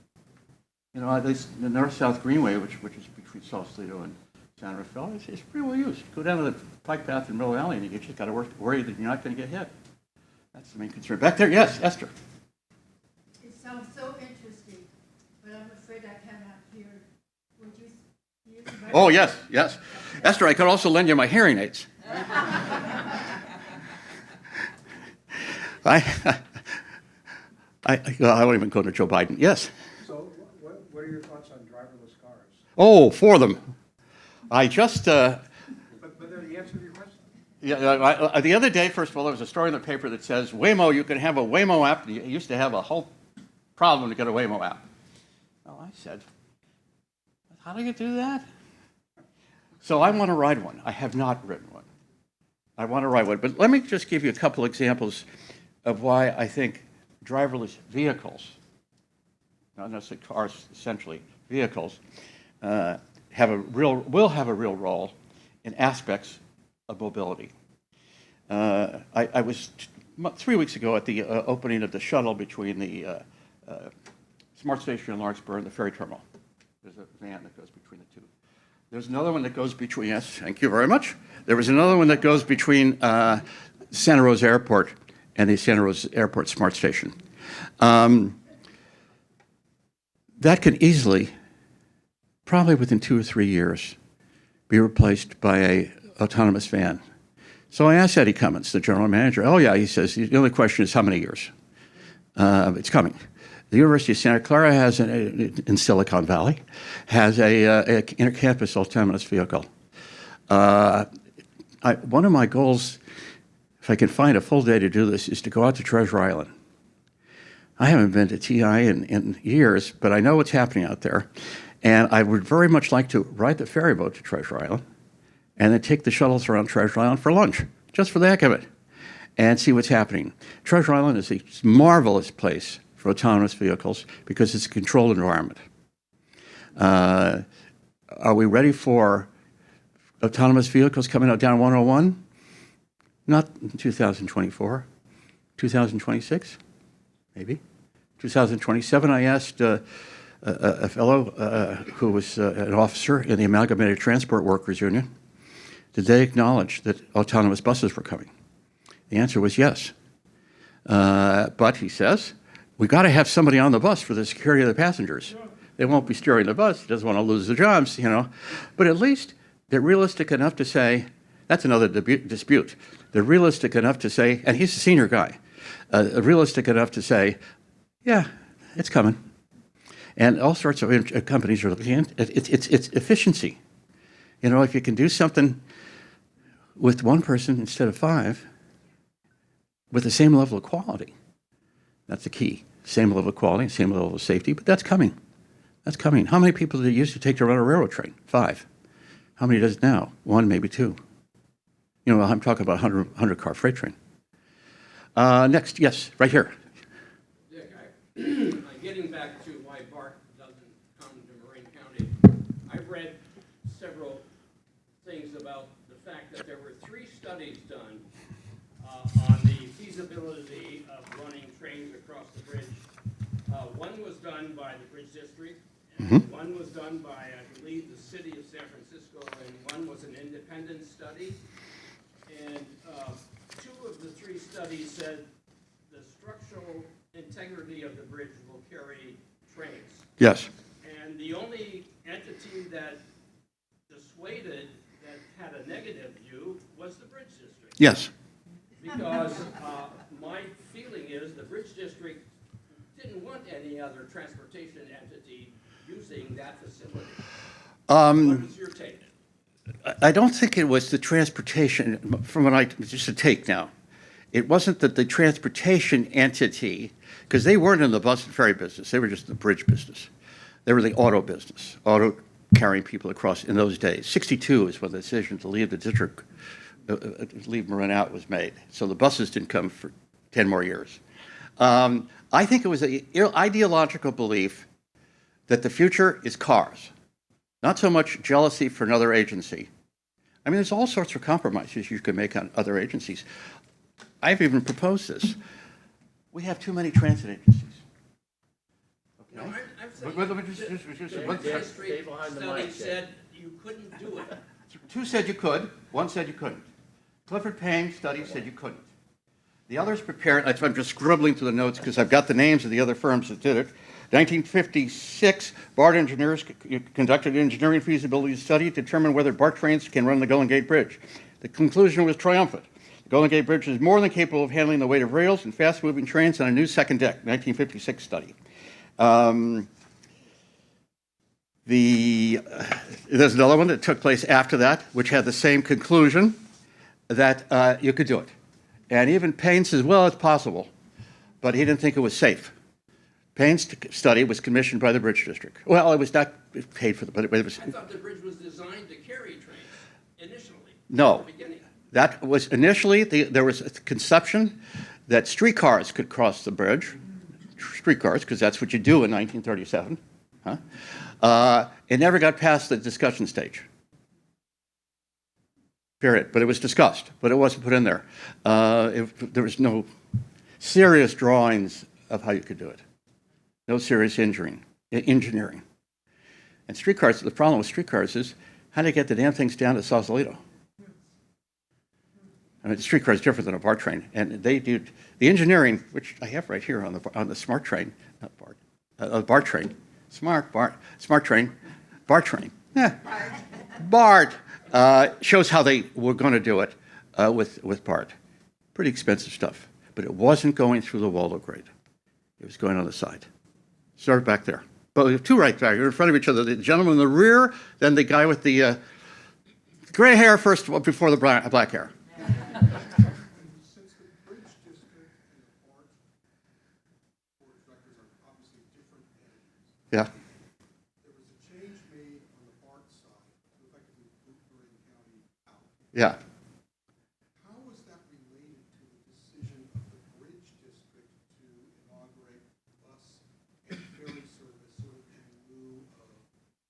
You know, the North-South Greenway, which is between Sausalito and San Rafael, it's pretty well used. Go down to the bike path in Mill Valley and you just got to worry that you're not going to get hit. That's the main concern. Back there, yes, Esther. It sounds so interesting, but I'm afraid I cannot hear. Would you use my... Oh, yes. Esther, I could also lend you my hearing aids. I won't even go to Joe Biden. Yes. So what are your thoughts on driverless cars? Oh, for them. I just... But they're the answer to your question. Yeah, the other day, first of all, there was a story in the paper that says Waymo, you can have a Waymo app. You used to have a whole problem to get a Waymo app. Well, I said, how do you do that? So I want to ride one. I have not ridden one. I want to ride one. But let me just give you a couple examples of why I think driverless vehicles, not necessarily cars, essentially vehicles, will have a real role in aspects of mobility. I was 3 weeks ago at the opening of the shuttle between the Smart Station in Lawrenceburg and the ferry terminal. There's a van that goes between the two. There's another one that goes between, yes, thank you very much. There was another one that goes between Santa Rosa Airport and the Santa Rosa Airport Smart Station. That could easily, probably within 2 or 3 years, be replaced by a autonomous van. So I asked Eddie Cummins, the general manager, oh yeah, he says, the only question is how many years? It's coming. The University of Santa Clara has, in Silicon Valley, has a inter-campus autonomous vehicle. One of my goals, if I can find a full day to do this, is to go out to Treasure Island. I haven't been to TI in years, but I know what's happening out there. And I would very much like to ride the ferry boat to Treasure Island and then take the shuttles around Treasure Island for lunch, just for the heck of it, and see what's happening. Treasure Island is a marvelous place for autonomous vehicles because it's a controlled environment. Are we ready for autonomous vehicles coming out down 101? Not in 2024, 2026, maybe. 2027, I asked a fellow who was an officer in the Amalgamated Transport Workers Union, did they acknowledge that autonomous buses were coming? The answer was yes. But he says, we got to have somebody on the bus for the security of the passengers. They won't be steering the bus. He doesn't want to lose the jobs, you know. But at least they're realistic enough to say, that's another dispute. They're realistic enough to say, and he's a senior guy, realistic enough to say, yeah, it's coming. And all sorts of companies are looking at it. It's efficiency. You know, if you can do something with one person instead of 5, with the same level of quality, that's the key. Same level of quality, same level of safety, but that's coming. That's coming. How many people did it used to take to run a railroad train? 5. How many does it now? One, maybe two. You know, I'm talking about a 100-car freight train. Next, yes, right here. Dick, getting back to why BART doesn't come to Marin County, I've read several things about the fact that there were 3 studies done on the feasibility of running trains across the bridge. One was done by the Bridge District, and one was done by, I believe, the city of San Francisco, and one was an independent study. And 2 of the 3 studies said the structural integrity of the bridge will carry trains. Yes. And the only entity that dissuaded, that had a negative view, was the Bridge District. Yes. Because my feeling is the Bridge District didn't want any other transportation entity using that facility. What was your take? I don't think it was the transportation, from what I, just a take now. It wasn't that the transportation entity, because they weren't in the bus and ferry business, they were just in the bridge business. They were the auto business, auto carrying people across in those days. 62 is when the decision to leave the district, leave Marin out was made. So the buses didn't come for 10 more years. I think it was an ideological belief that the future is cars, not so much jealousy for another agency. I mean, there's all sorts of compromises you can make on other agencies. I've even proposed this. We have too many transit agencies. No, I'm saying Let me the just district study said you couldn't do it. 2 said you could, 1 said you couldn't. Clifford Payne's study said you couldn't. The others prepared, I'm just scribbling through the notes because I've got the names of the other firms that did it. 1956, BART engineers conducted an engineering feasibility study to determine whether BART trains can run the Golden Gate Bridge. The conclusion was triumphant. The Golden Gate Bridge is more than capable of handling the weight of rails and fast-moving trains on a new second deck, 1956 study. There's another one that took place after that, which had the same conclusion, that you could do it. And even Payne says, well, it's possible, but he didn't think it was safe. Payne's study was commissioned by the Bridge District. Well, it was not paid for, but it was. I thought the bridge was designed to carry trains initially. No, At the beginning. that was initially, there was a conception that streetcars could cross the bridge, streetcars, because that's what you do in 1937. It never got past the discussion stage. Period. But it was discussed, but it wasn't put in there. There was no serious drawings of how you could do it. No serious engineering. And streetcars, the problem with streetcars is how to get the damn things down to Sausalito. I mean, the streetcar is different than a BART train, and they do the engineering, which I have right here on the smart train, not BART, BART train, smart train, BART train. Yeah, BART shows how they were going to do it with BART. Pretty expensive stuff, but it wasn't going through the Waldo grade. It was going on the side. Start back there. But we have 2 right back here in front of each other. The gentleman in the rear, then the guy with the gray hair first before the black hair. Since the Bridge District and the BART Board of Directors are obviously different entities, Yeah. there was a change made on the BART side to effectively boot Marin County out. Yeah. How was that related to the decision of the Bridge District to inaugurate bus and ferry service sort of in lieu of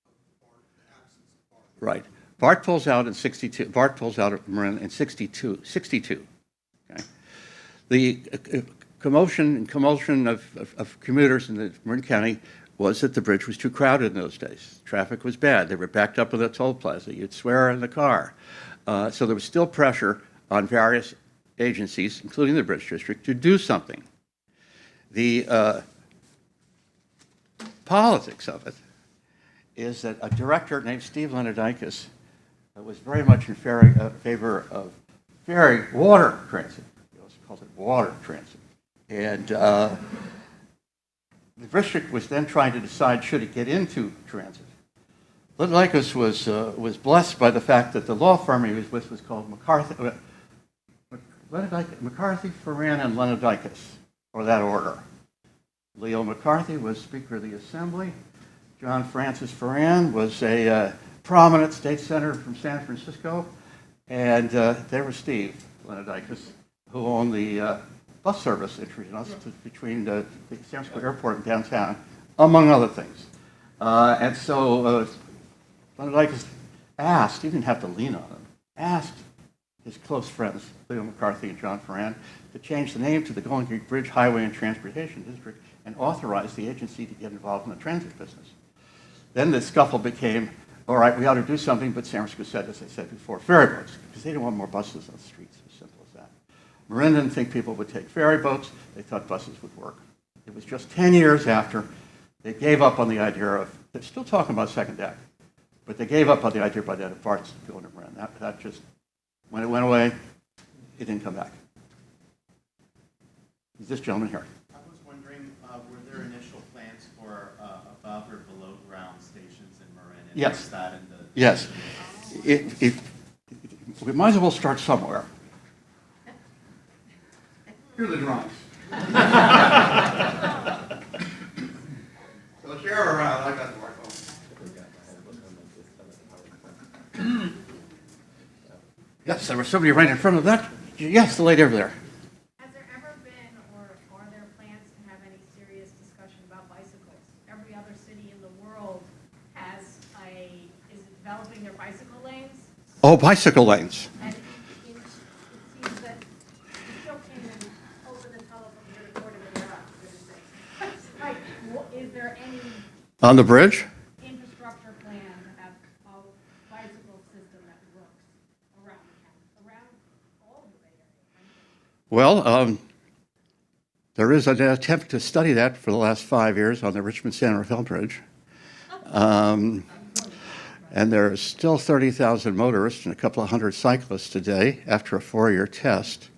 the BART, the absence of BART? Right. BART pulls out in 62. BART pulls out of Marin in 62. Okay. The commotion of commuters in the Marin County was that the bridge was too crowded in those days. Traffic was bad. They were backed up in the toll plaza. You'd swear in the car. So there was still pressure on various agencies, including the Bridge District, to do something. The politics of it is that a director named Steve Lenardikis was very much in favor of ferry water transit. He also called it water transit. And the district was then trying to decide should it get into transit. Lenardikis was blessed by the fact that the law firm he was with was called McCarthy, Ferran, and Lenardikis, or that order. Leo McCarthy was Speaker of the Assembly. John Francis Ferran was a prominent state senator from San Francisco, and there was Steve Lenodikis, who owned the bus service between the San Francisco airport and downtown, among other things. And so Lenodikis asked, he didn't have to lean on him, asked his close friends, Leo McCarthy and John Ferran, to change the name to the Golden Gate Bridge Highway and Transportation District and authorize the agency to get involved in the transit business. Then the scuffle became, all right, we ought to do something, but San Francisco said, as I said before, ferry boats, because they didn't want more buses on the streets, as simple as that. Marin didn't think people would take ferry boats, they thought buses would work. It was just 10 years after they gave up on the idea of, they're still talking about second deck, but they gave up on the idea by then of BARTs going to Marin. That just, when it went away, it didn't come back. This gentleman here. I was wondering, were there initial plans for above or below ground stations in Marin? And Yes. was that in the... Yes. We might as well start somewhere. Here are the drawings. So share around. I got the smartphone. Yes, there was somebody right in front of that. Yes, the lady over there. Has there ever been, or are there plans to have any serious discussion about bicycles? Every other city in the world is developing their bicycle lanes, Oh, bicycle lanes. and it seems that you still can't even open the tunnel from here to Cordillera, for goodness sake. It's like, is there any On the bridge? infrastructure plan to have a bicycle system that works around the county, around all of the Bay Area? Well, there is an attempt to study that for the last 5 years on the Richmond-San Rafael Bridge. And there are still 30,000 motorists and a couple of hundred cyclists today after a 4-year test.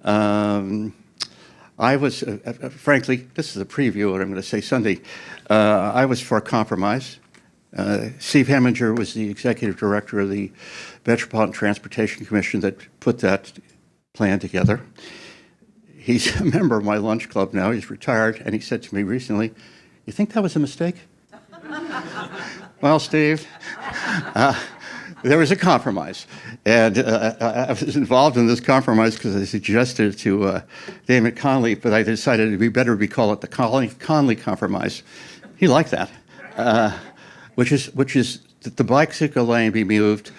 I was, frankly, this is a preview of what I'm going to say Sunday. I was for a compromise. Steve Heminger was the executive director of the Metropolitan Transportation Commission that put that plan together. He's a member of my lunch club now. He's retired, and he said to me recently, "You think that was a mistake?" Well, Steve, there was a compromise, and I was involved in this compromise because I suggested it to David Conley, but I decided it'd be better we call it the Conley Compromise. He liked that, which is that the bicycle lane be moved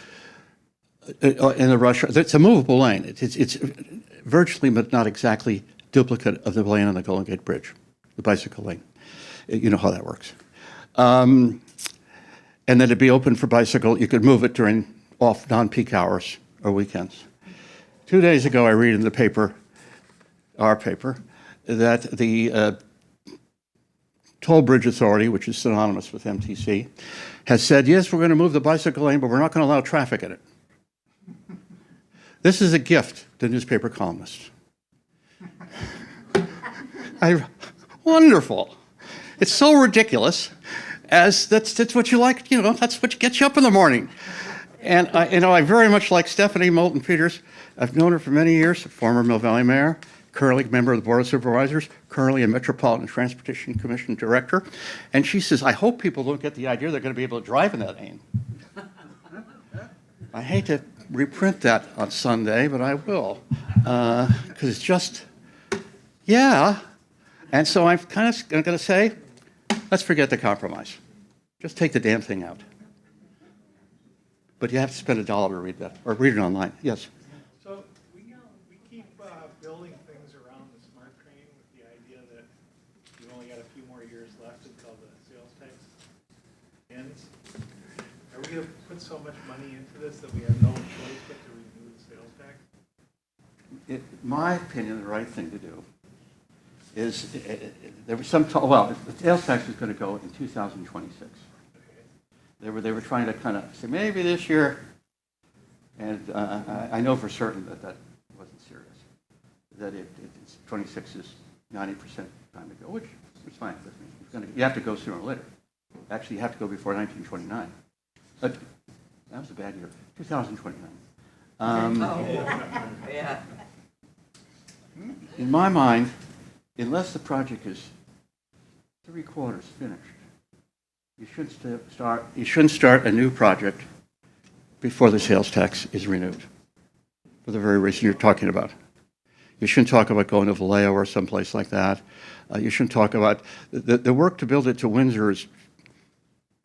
in the rush. It's a movable lane. It's virtually, but not exactly, duplicate of the lane on the Golden Gate Bridge, the bicycle lane. You know how that works. And then it'd be open for bicycle. You could move it during off non-peak hours or weekends. 2 days ago, I read in the paper, our paper, that the Toll Bridge Authority, which is synonymous with MTC, has said, yes, we're going to move the bicycle lane, but we're not going to allow traffic in it. This is a gift to newspaper columnists. Wonderful. It's so ridiculous. As that's what you like, that's what gets you up in the morning. And I very much like Stephanie Moulton Peters. I've known her for many years, former Mill Valley mayor, currently member of the Board of Supervisors, currently a Metropolitan Transportation Commission director. And she says, I hope people don't get the idea they're going to be able to drive in that lane. I hate to reprint that on Sunday, but I will, because it's just, yeah. And so I'm kind of going to say, let's forget the compromise. Just take the damn thing out. But you have to spend $1 to read that, or read it online. Yes? So we keep building things around the smart train with the idea that you've only got a few more years left until the sales tax ends. Are we going to put so much money into this that we have no choice but to renew the sales tax? In my opinion, the right thing to do is, there was some talk, well, the sales tax is going to go in 2026. They were trying to kind of say, maybe this year, and I know for certain that wasn't serious, that it's 26 is 90% time to go, which is fine with me. You have to go sooner or later. Actually, you have to go before 1929. But that was a bad year, 2029. Yeah. In my mind, unless the project is 3/4 finished, You shouldn't start a new project before the sales tax is renewed, for the very reason you're talking about. You shouldn't talk about going to Vallejo or someplace like that. You shouldn't talk about the work to build it to Windsor is.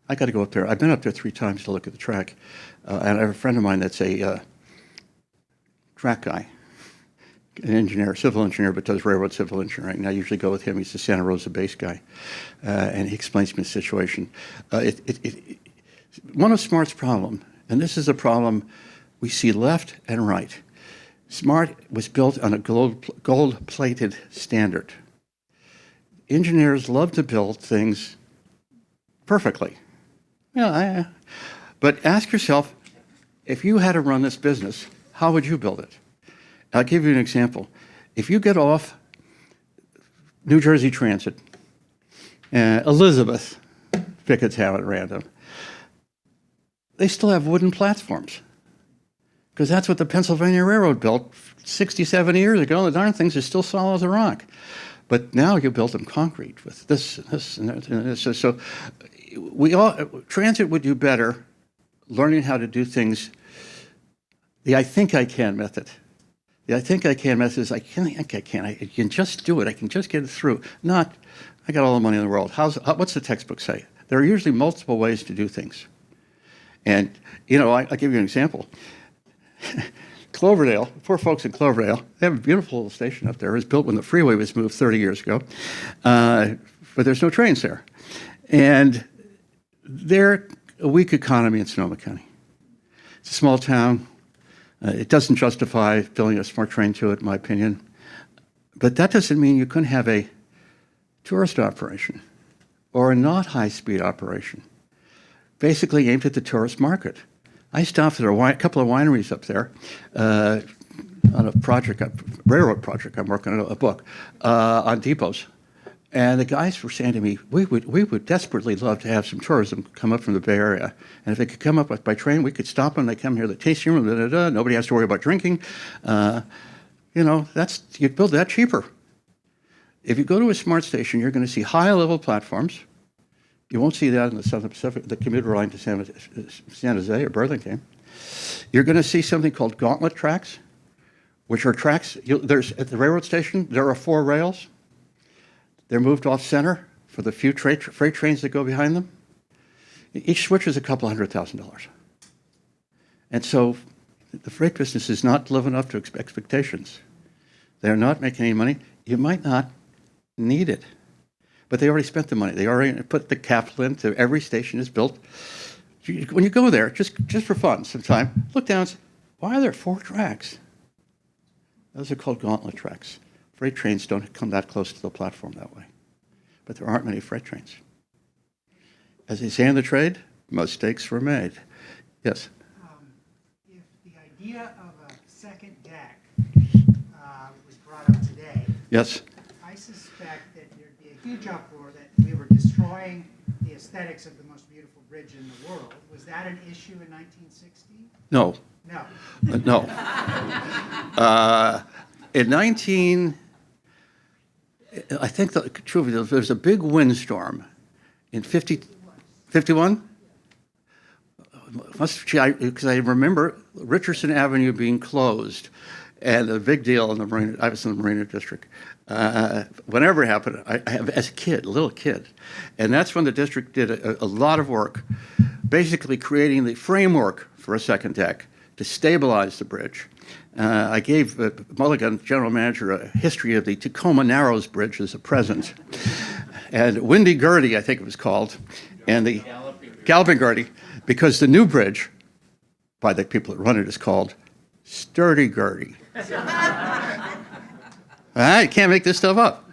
I got to go up there. I've been up there 3 times to look at the track, and I have a friend of mine that's a track guy, an engineer, civil engineer, but does railroad civil engineering. And I usually go with him. He's the Santa Rosa base guy, and he explains to me the situation. One of SMART's problem, and this is a problem we see left and right. SMART was built on a gold-plated standard. Engineers love to build things perfectly. Yeah, but ask yourself, if you had to run this business, how would you build it? I'll give you an example. If you get off New Jersey Transit, Elizabeth, pick a town at random, they still have wooden platforms because that's what the Pennsylvania Railroad built 60, 70 years ago. The darn things are still solid as a rock. But now you built them concrete with this and this and that. And this. So transit would do better learning how to do things. The I think I can method. The I think I can method is I think I can. I can just do it. I can just get it through. Not, I got all the money in the world. What's the textbook say? There are usually multiple ways to do things. And, I'll give you an example. Cloverdale, poor folks in Cloverdale, they have a beautiful little station up there. It was built when the freeway was moved 30 years ago, but there's no trains there. And they're a weak economy in Sonoma County. It's a small town. It doesn't justify building a smart train to it, in my opinion. But that doesn't mean you couldn't have a tourist operation or a not high-speed operation, basically aimed at the tourist market. I stopped at a couple of wineries up there on a project, a railroad project. I'm working on a book on depots. And the guys were saying to me, we would desperately love to have some tourism come up from the Bay Area. And if they could come up by train, we could stop them. They come here, the tasting room, nobody has to worry about drinking. You'd build that cheaper. If you go to a SMART station, you're going to see high-level platforms. You won't see that in the Southern Pacific, the commuter line to San Jose or Burlingame. You're going to see something called gauntlet tracks, which are tracks. There's at the railroad station, there are 4 rails. They're moved off center for the few freight trains that go behind them. Each switch is a couple $100,000. And so the freight business is not living up to expectations. They're not making any money. You might not need it. But they already spent the money. They already put the capital into every station is built. When you go there, just for fun sometime, look down and say, why are there 4 tracks? Those are called gauntlet tracks. Freight trains don't come that close to the platform that way. But there aren't many freight trains. As they say in the trade, mistakes were made. Yes? If the idea of a second deck was brought up today, Yes. I suspect that there'd be a huge uproar that we were destroying the aesthetics of the most beautiful bridge in the world. Was that an issue in 1960? No. No. No. I think the truth is there was a big windstorm in 51? Because I remember Richardson Avenue being closed, and a big deal in the Marina. I was in the Marina District. Whenever it happened, I as a kid, a little kid, and that's when the district did a lot of work, basically creating the framework for a second deck to stabilize the bridge. I gave Mulligan, general manager, a history of the Tacoma Narrows Bridge as a present, and Windy Gurdy, I think it was called, and the Galloping Gurdy, because the new bridge, by the people that run it, is called Sturdy Gurdy. You can't make this stuff up.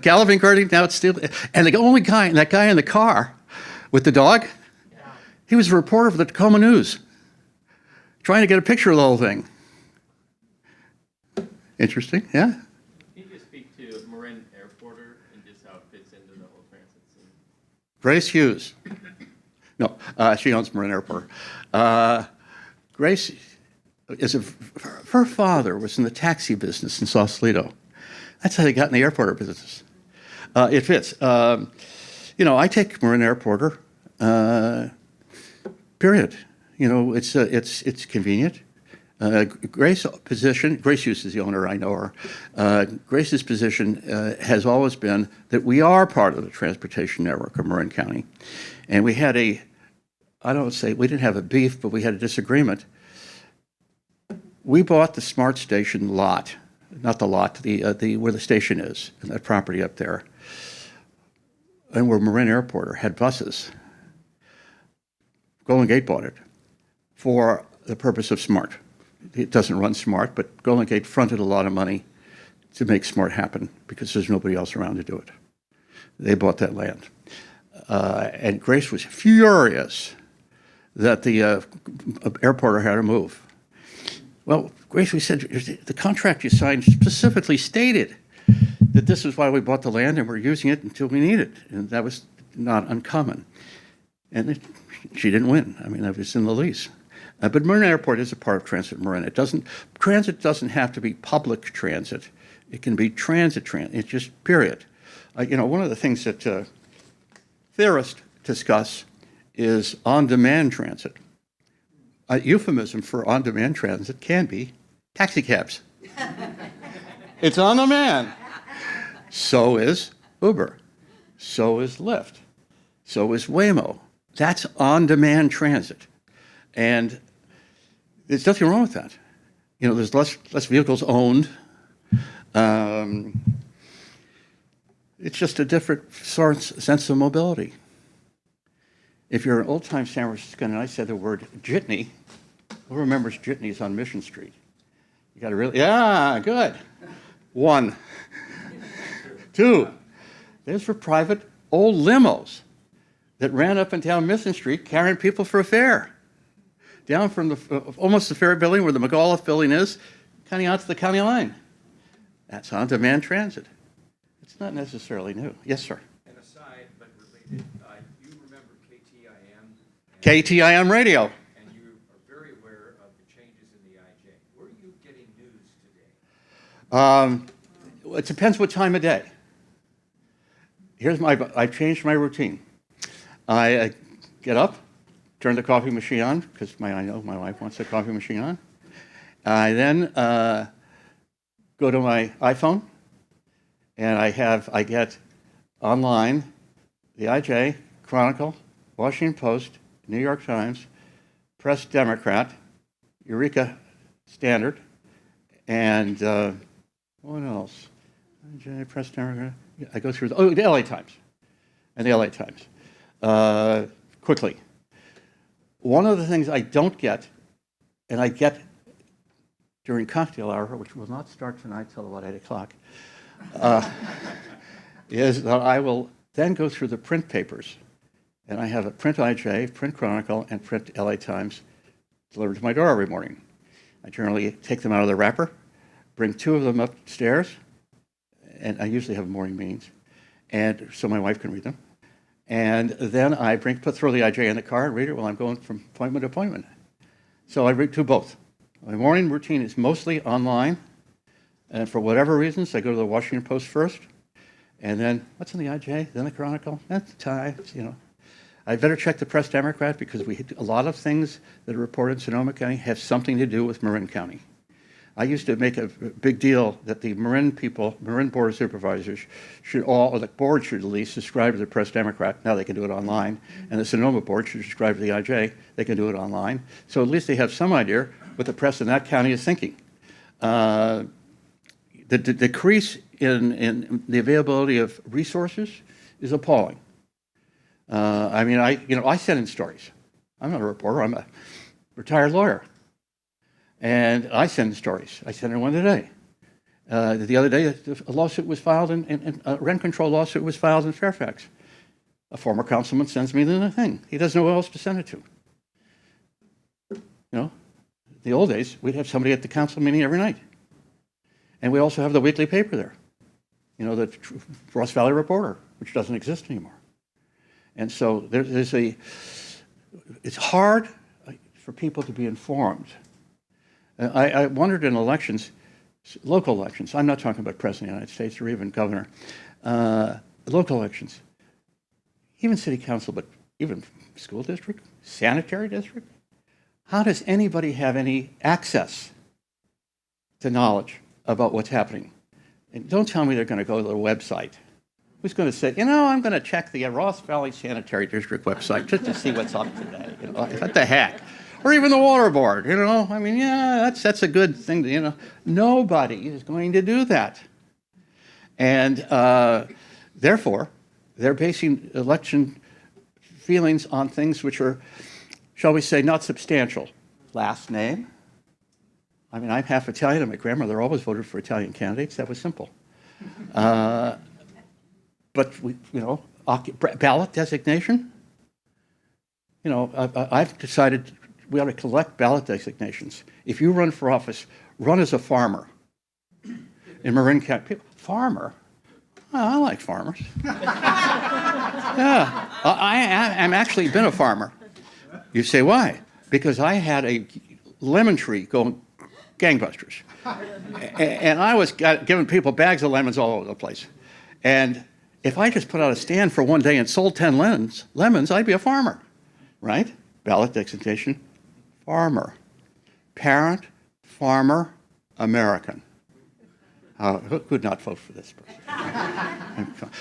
Galloping Gurdy, now it's still, and the only guy, that guy in the car with the dog, he was a reporter for the Tacoma News, trying to get a picture of the whole thing. Interesting, yeah? Can you just speak to Marin Airporter and just how it fits into the whole transit scene? Grace Hughes. No, she owns Marin Airporter. Grace her father was in the taxi business in Sausalito. That's how they got in the airporter business. It fits. You know, I take Marin Airporter, period. You know, it's convenient. Grace Hughes is the owner, I know her. Grace's position has always been that we are part of the transportation network of Marin County. And we had we didn't have a beef, but we had a disagreement. We bought the Smart Station lot, not the lot, where the station is, and that property up there, and where Marin Airporter had buses. Golden Gate bought it for the purpose of Smart. It doesn't run Smart, but Golden Gate fronted a lot of money to make Smart happen because there's nobody else around to do it. They bought that land. And Grace was furious that the airporter had to move. Well, Grace, we said, the contract you signed specifically stated that this is why we bought the land and we're using it until we need it. And that was not uncommon. And she didn't win. I mean, that was in the lease. But Marin Airport is a part of Transit Marin. Transit doesn't have to be public transit. It can be transit. It's just period. You know, one of the things that theorists discuss is on-demand transit. A euphemism for on-demand transit can be taxi cabs. It's on demand. So is Uber. So is Lyft. So is Waymo. That's on-demand transit. And there's nothing wrong with that. You know, there's less vehicles owned. It's just a different sense of mobility. If you're an old-time San Franciscan, and I said the word jitney, who remembers jitneys on Mission Street? You got to really, yeah, good. 1. 2, there's for private old limos that ran up and down Mission Street carrying people for a fare. Down from almost the ferry building where the McAuliffe building is, kind of out to the county line. That's on-demand transit. It's not necessarily new. Yes, sir. An aside, but related, you remember KTIM? KTIM radio. And you are very aware of the changes in the IJ. Where are you getting news today? It depends what time of day. I've changed my routine. I get up, turn the coffee machine on, because I know my wife wants the coffee machine on. I then go to my iPhone, and I get online the IJ, Chronicle, Washington Post, New York Times, Press Democrat, Eureka Standard, and what else? IJ, Press Democrat. I go through the LA Times, and the LA Times quickly. One of the things I don't get, and I get during cocktail hour, which will not start tonight till about 8 o'clock, is that I will then go through the print papers. And I have a print IJ, print Chronicle, and print LA Times delivered to my door every morning. I generally take them out of the wrapper, bring 2 of them upstairs, and I usually have morning meetings, and so my wife can read them. And then I throw the IJ in the car and read it while I'm going from appointment to appointment. So I do both. My morning routine is mostly online, and for whatever reasons, I go to the Washington Post first, and then what's in the IJ, then the Chronicle, then the Times, you know. I better check the Press Democrat because a lot of things that are reported in Sonoma County have something to do with Marin County. I used to make a big deal that the Marin Board of Supervisors or the board should at least subscribe to the Press Democrat. Now they can do it online. And the Sonoma Board should subscribe to the IJ. They can do it online. So at least they have some idea what the press in that county is thinking. The decrease in the availability of resources is appalling. I mean, I send in stories. I'm not a reporter. I'm a retired lawyer. And I send stories. I sent in one today. The other day, a lawsuit was filed a rent control lawsuit was filed in Fairfax. A former councilman sends me the thing. He doesn't know who else to send it to. You know, the old days, we'd have somebody at the council meeting every night. And we also have the weekly paper there. You know, the Ross Valley Reporter, which doesn't exist anymore. And so it's hard for people to be informed. I wondered in elections, local elections, I'm not talking about president of the United States or even governor, local elections. even city council, but even school district, sanitary district. How does anybody have any access to knowledge about what's happening? And don't tell me they're going to go to the website. Who's going to say, I'm going to check the Ross Valley Sanitary District website just to see what's up today? What the heck? Or even the water board, I mean, yeah, that's a good thing to, Nobody is going to do that. And therefore, they're basing election feelings on things which are, shall we say, not substantial. Last name. I mean, I'm half Italian, and my grandmother always voted for Italian candidates. That was simple. But ballot designation. I've decided we ought to collect ballot designations. If you run for office, run as a farmer. In Marin County, farmer. Oh, I like farmers. Yeah, I'm actually been a farmer. You say why? Because I had a lemon tree going gangbusters, and I was giving people bags of lemons all over the place. And if I just put out a stand for one day and sold 10 lemons, I'd be a farmer, right? Ballot designation, farmer. Parent, farmer, American. Who could not vote for this person?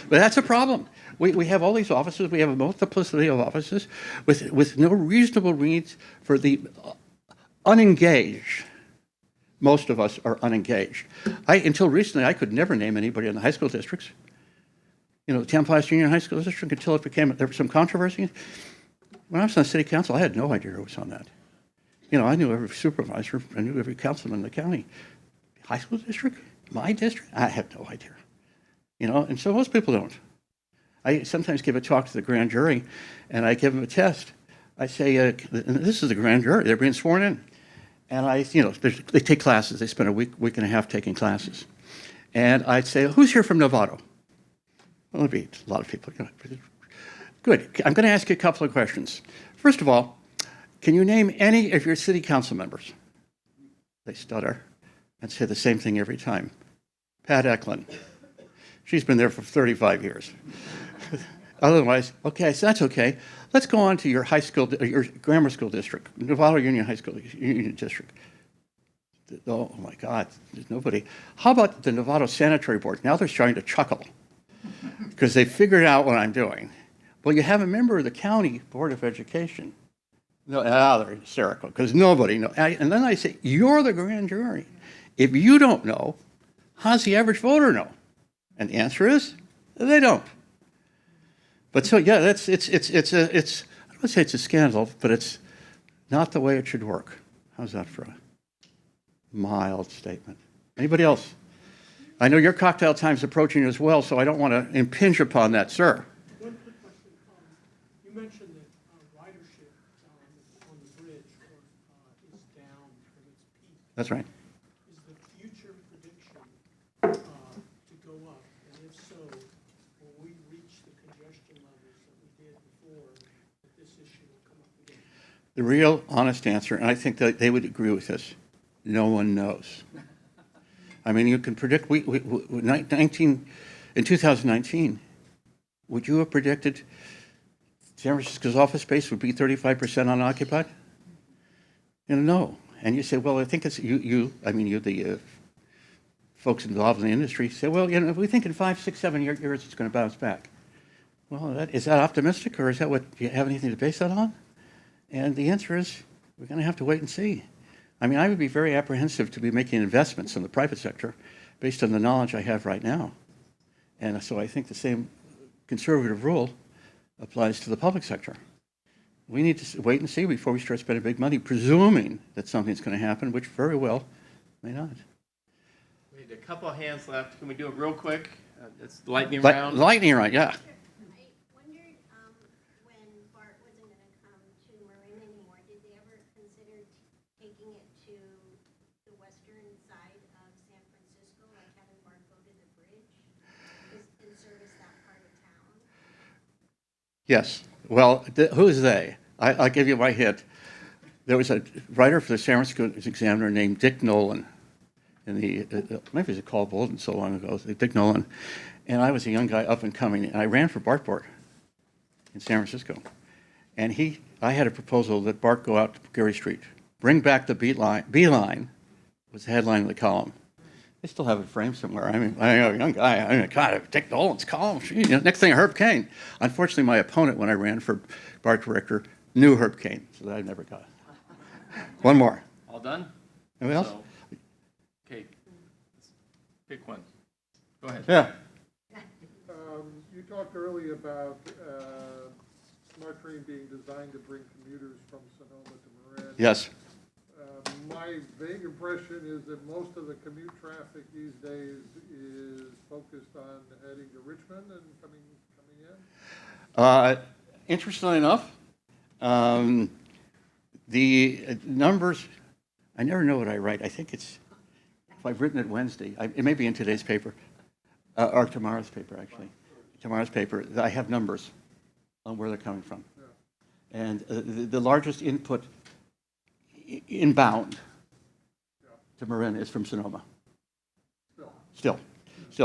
But that's a problem. We have all these offices. We have a multiplicity of offices with no reasonable needs for the unengaged. Most of us are unengaged. Until recently, I could never name anybody in the high school districts. Tampa Junior High School District, until there was some controversy. When I was on city council, I had no idea who was on that. I knew every supervisor. I knew every councilman in the county. High school district? My district? I had no idea. And so most people don't. I sometimes give a talk to the grand jury, and I give them a test. I say, this is the grand jury. They're being sworn in. And they take classes. They spend a week and a half taking classes. And I'd say, who's here from Novato? Well, there'd be a lot of people. Good. I'm going to ask you a couple of questions. First of all, can you name any of your city council members? They stutter and say the same thing every time. Pat Eklund. She's been there for 35 years. Otherwise, okay, so that's okay. Let's go on to your high school, your grammar school district, Novato Union High School Union District. Oh my God, there's nobody. How about the Novato Sanitary Board? Now they're starting to chuckle because they figured out what I'm doing. Well, you have a member of the County Board of Education. No, they're hysterical because nobody knows. And then I say, you're the grand jury. If you don't know, how's the average voter know? And the answer is, they don't. But so yeah, it's I don't want to say it's a scandal, but it's not the way it should work. How's that for a mild statement? Anybody else? I know your cocktail time's approaching as well, so I don't want to impinge upon that, sir. One quick question. You mentioned that ridership on the bridge is down from its peak. That's right. Is the future prediction to go up? And if so, will we reach the congestion levels that we did before that this issue will come up again? The real honest answer, and I think that they would agree with this, no one knows. I mean, you can predict, in 2019, would you have predicted San Francisco's office space would be 35% unoccupied? No. And you say, well, I think it's the folks involved in the industry say, well, we think in 5, 6, 7 years it's going to bounce back. Well, is that optimistic, or is that what, do you have anything to base that on? And the answer is, we're going to have to wait and see. I mean, I would be very apprehensive to be making investments in the private sector based on the knowledge I have right now. And so I think the same conservative rule applies to the public sector. We need to wait and see before we start spending big money, presuming that something's going to happen, which very well may not. We need a couple of hands left. Can we do it real quick? It's lightning round. Lightning round, yeah. Yes. Well, who's they? I'll give you my hint. There was a writer for the San Francisco Examiner named Dick Nolan. Maybe it was called Bolden so long ago, Dick Nolan. And I was a young guy up and coming, and I ran for BART board. in San Francisco. And I had a proposal that BART go out to Geary Street, bring back the Beeline was the headline of the column. They still have it framed somewhere. I mean, I'm a young guy. I mean, God, Dick Dolan's column. Next thing, Herb Cain. Unfortunately, my opponent when I ran for BART director knew Herb Cain, so that I never got it. One more. All done? Anybody else? So, okay, pick one. Go ahead. Yeah. You talked earlier about Smart Train being designed to bring commuters from Sonoma to Marin. Yes. My vague impression is that most of the commute traffic these days is focused on heading to Richmond and coming in? Interestingly enough, the numbers, I never know what I write. I think it's, if I've written it Wednesday, it may be in today's paper, or tomorrow's paper, actually. Tomorrow's paper, I have numbers on where they're coming from. Yeah. And the largest input inbound to Marin is from Sonoma. Still,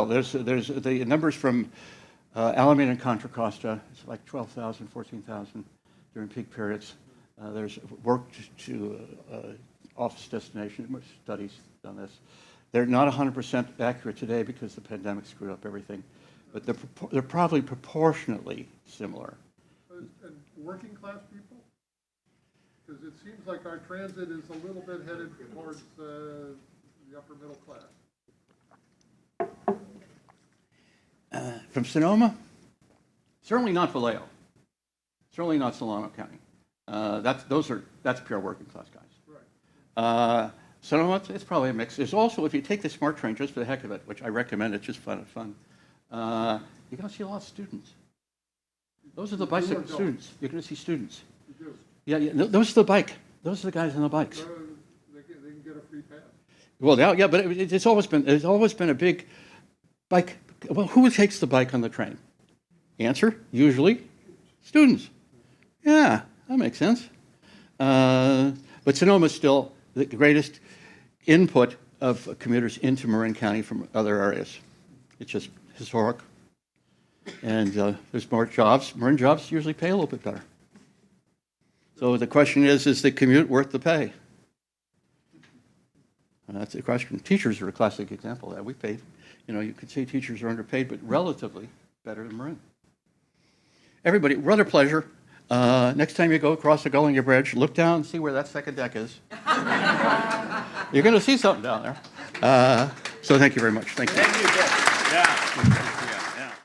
there's the numbers from Alameda and Contra Costa. It's like 12,000, 14,000 during peak periods. There's work to office destination studies on this. They're not 100% accurate today because the pandemic screwed up everything, but they're probably proportionately similar. And working class people? Because it seems like our transit is a little bit headed towards the upper middle class. From Sonoma, certainly not Vallejo, certainly not Solano County. That's pure working class guys. Right. Sonoma, it's probably a mix. There's also, if you take the Smart Train just for the heck of it, which I recommend, it's just fun, you're going to see a lot of students. Those are the bicycle students. You're going to see students. You do. Yeah, those are the bike. Those are the guys on the bikes. They can get a free pass. Well, yeah, but it's always been a big bike. Well, who takes the bike on the train? Answer: usually, students. Yeah, that makes sense. But Sonoma is still the greatest input of commuters into Marin County from other areas. It's just historic, and there's more jobs. Marin jobs usually pay a little bit better. So the question is the commute worth the pay? That's the question. Teachers are a classic example of that. We pay, you could say teachers are underpaid, but relatively better than Marin. Everybody, rather pleasure. Next time you go across the Gullinger Bridge, look down and see where that second deck is. You're going to see something down there. So thank you very much. Thank you. Thank you, Dick. Yeah.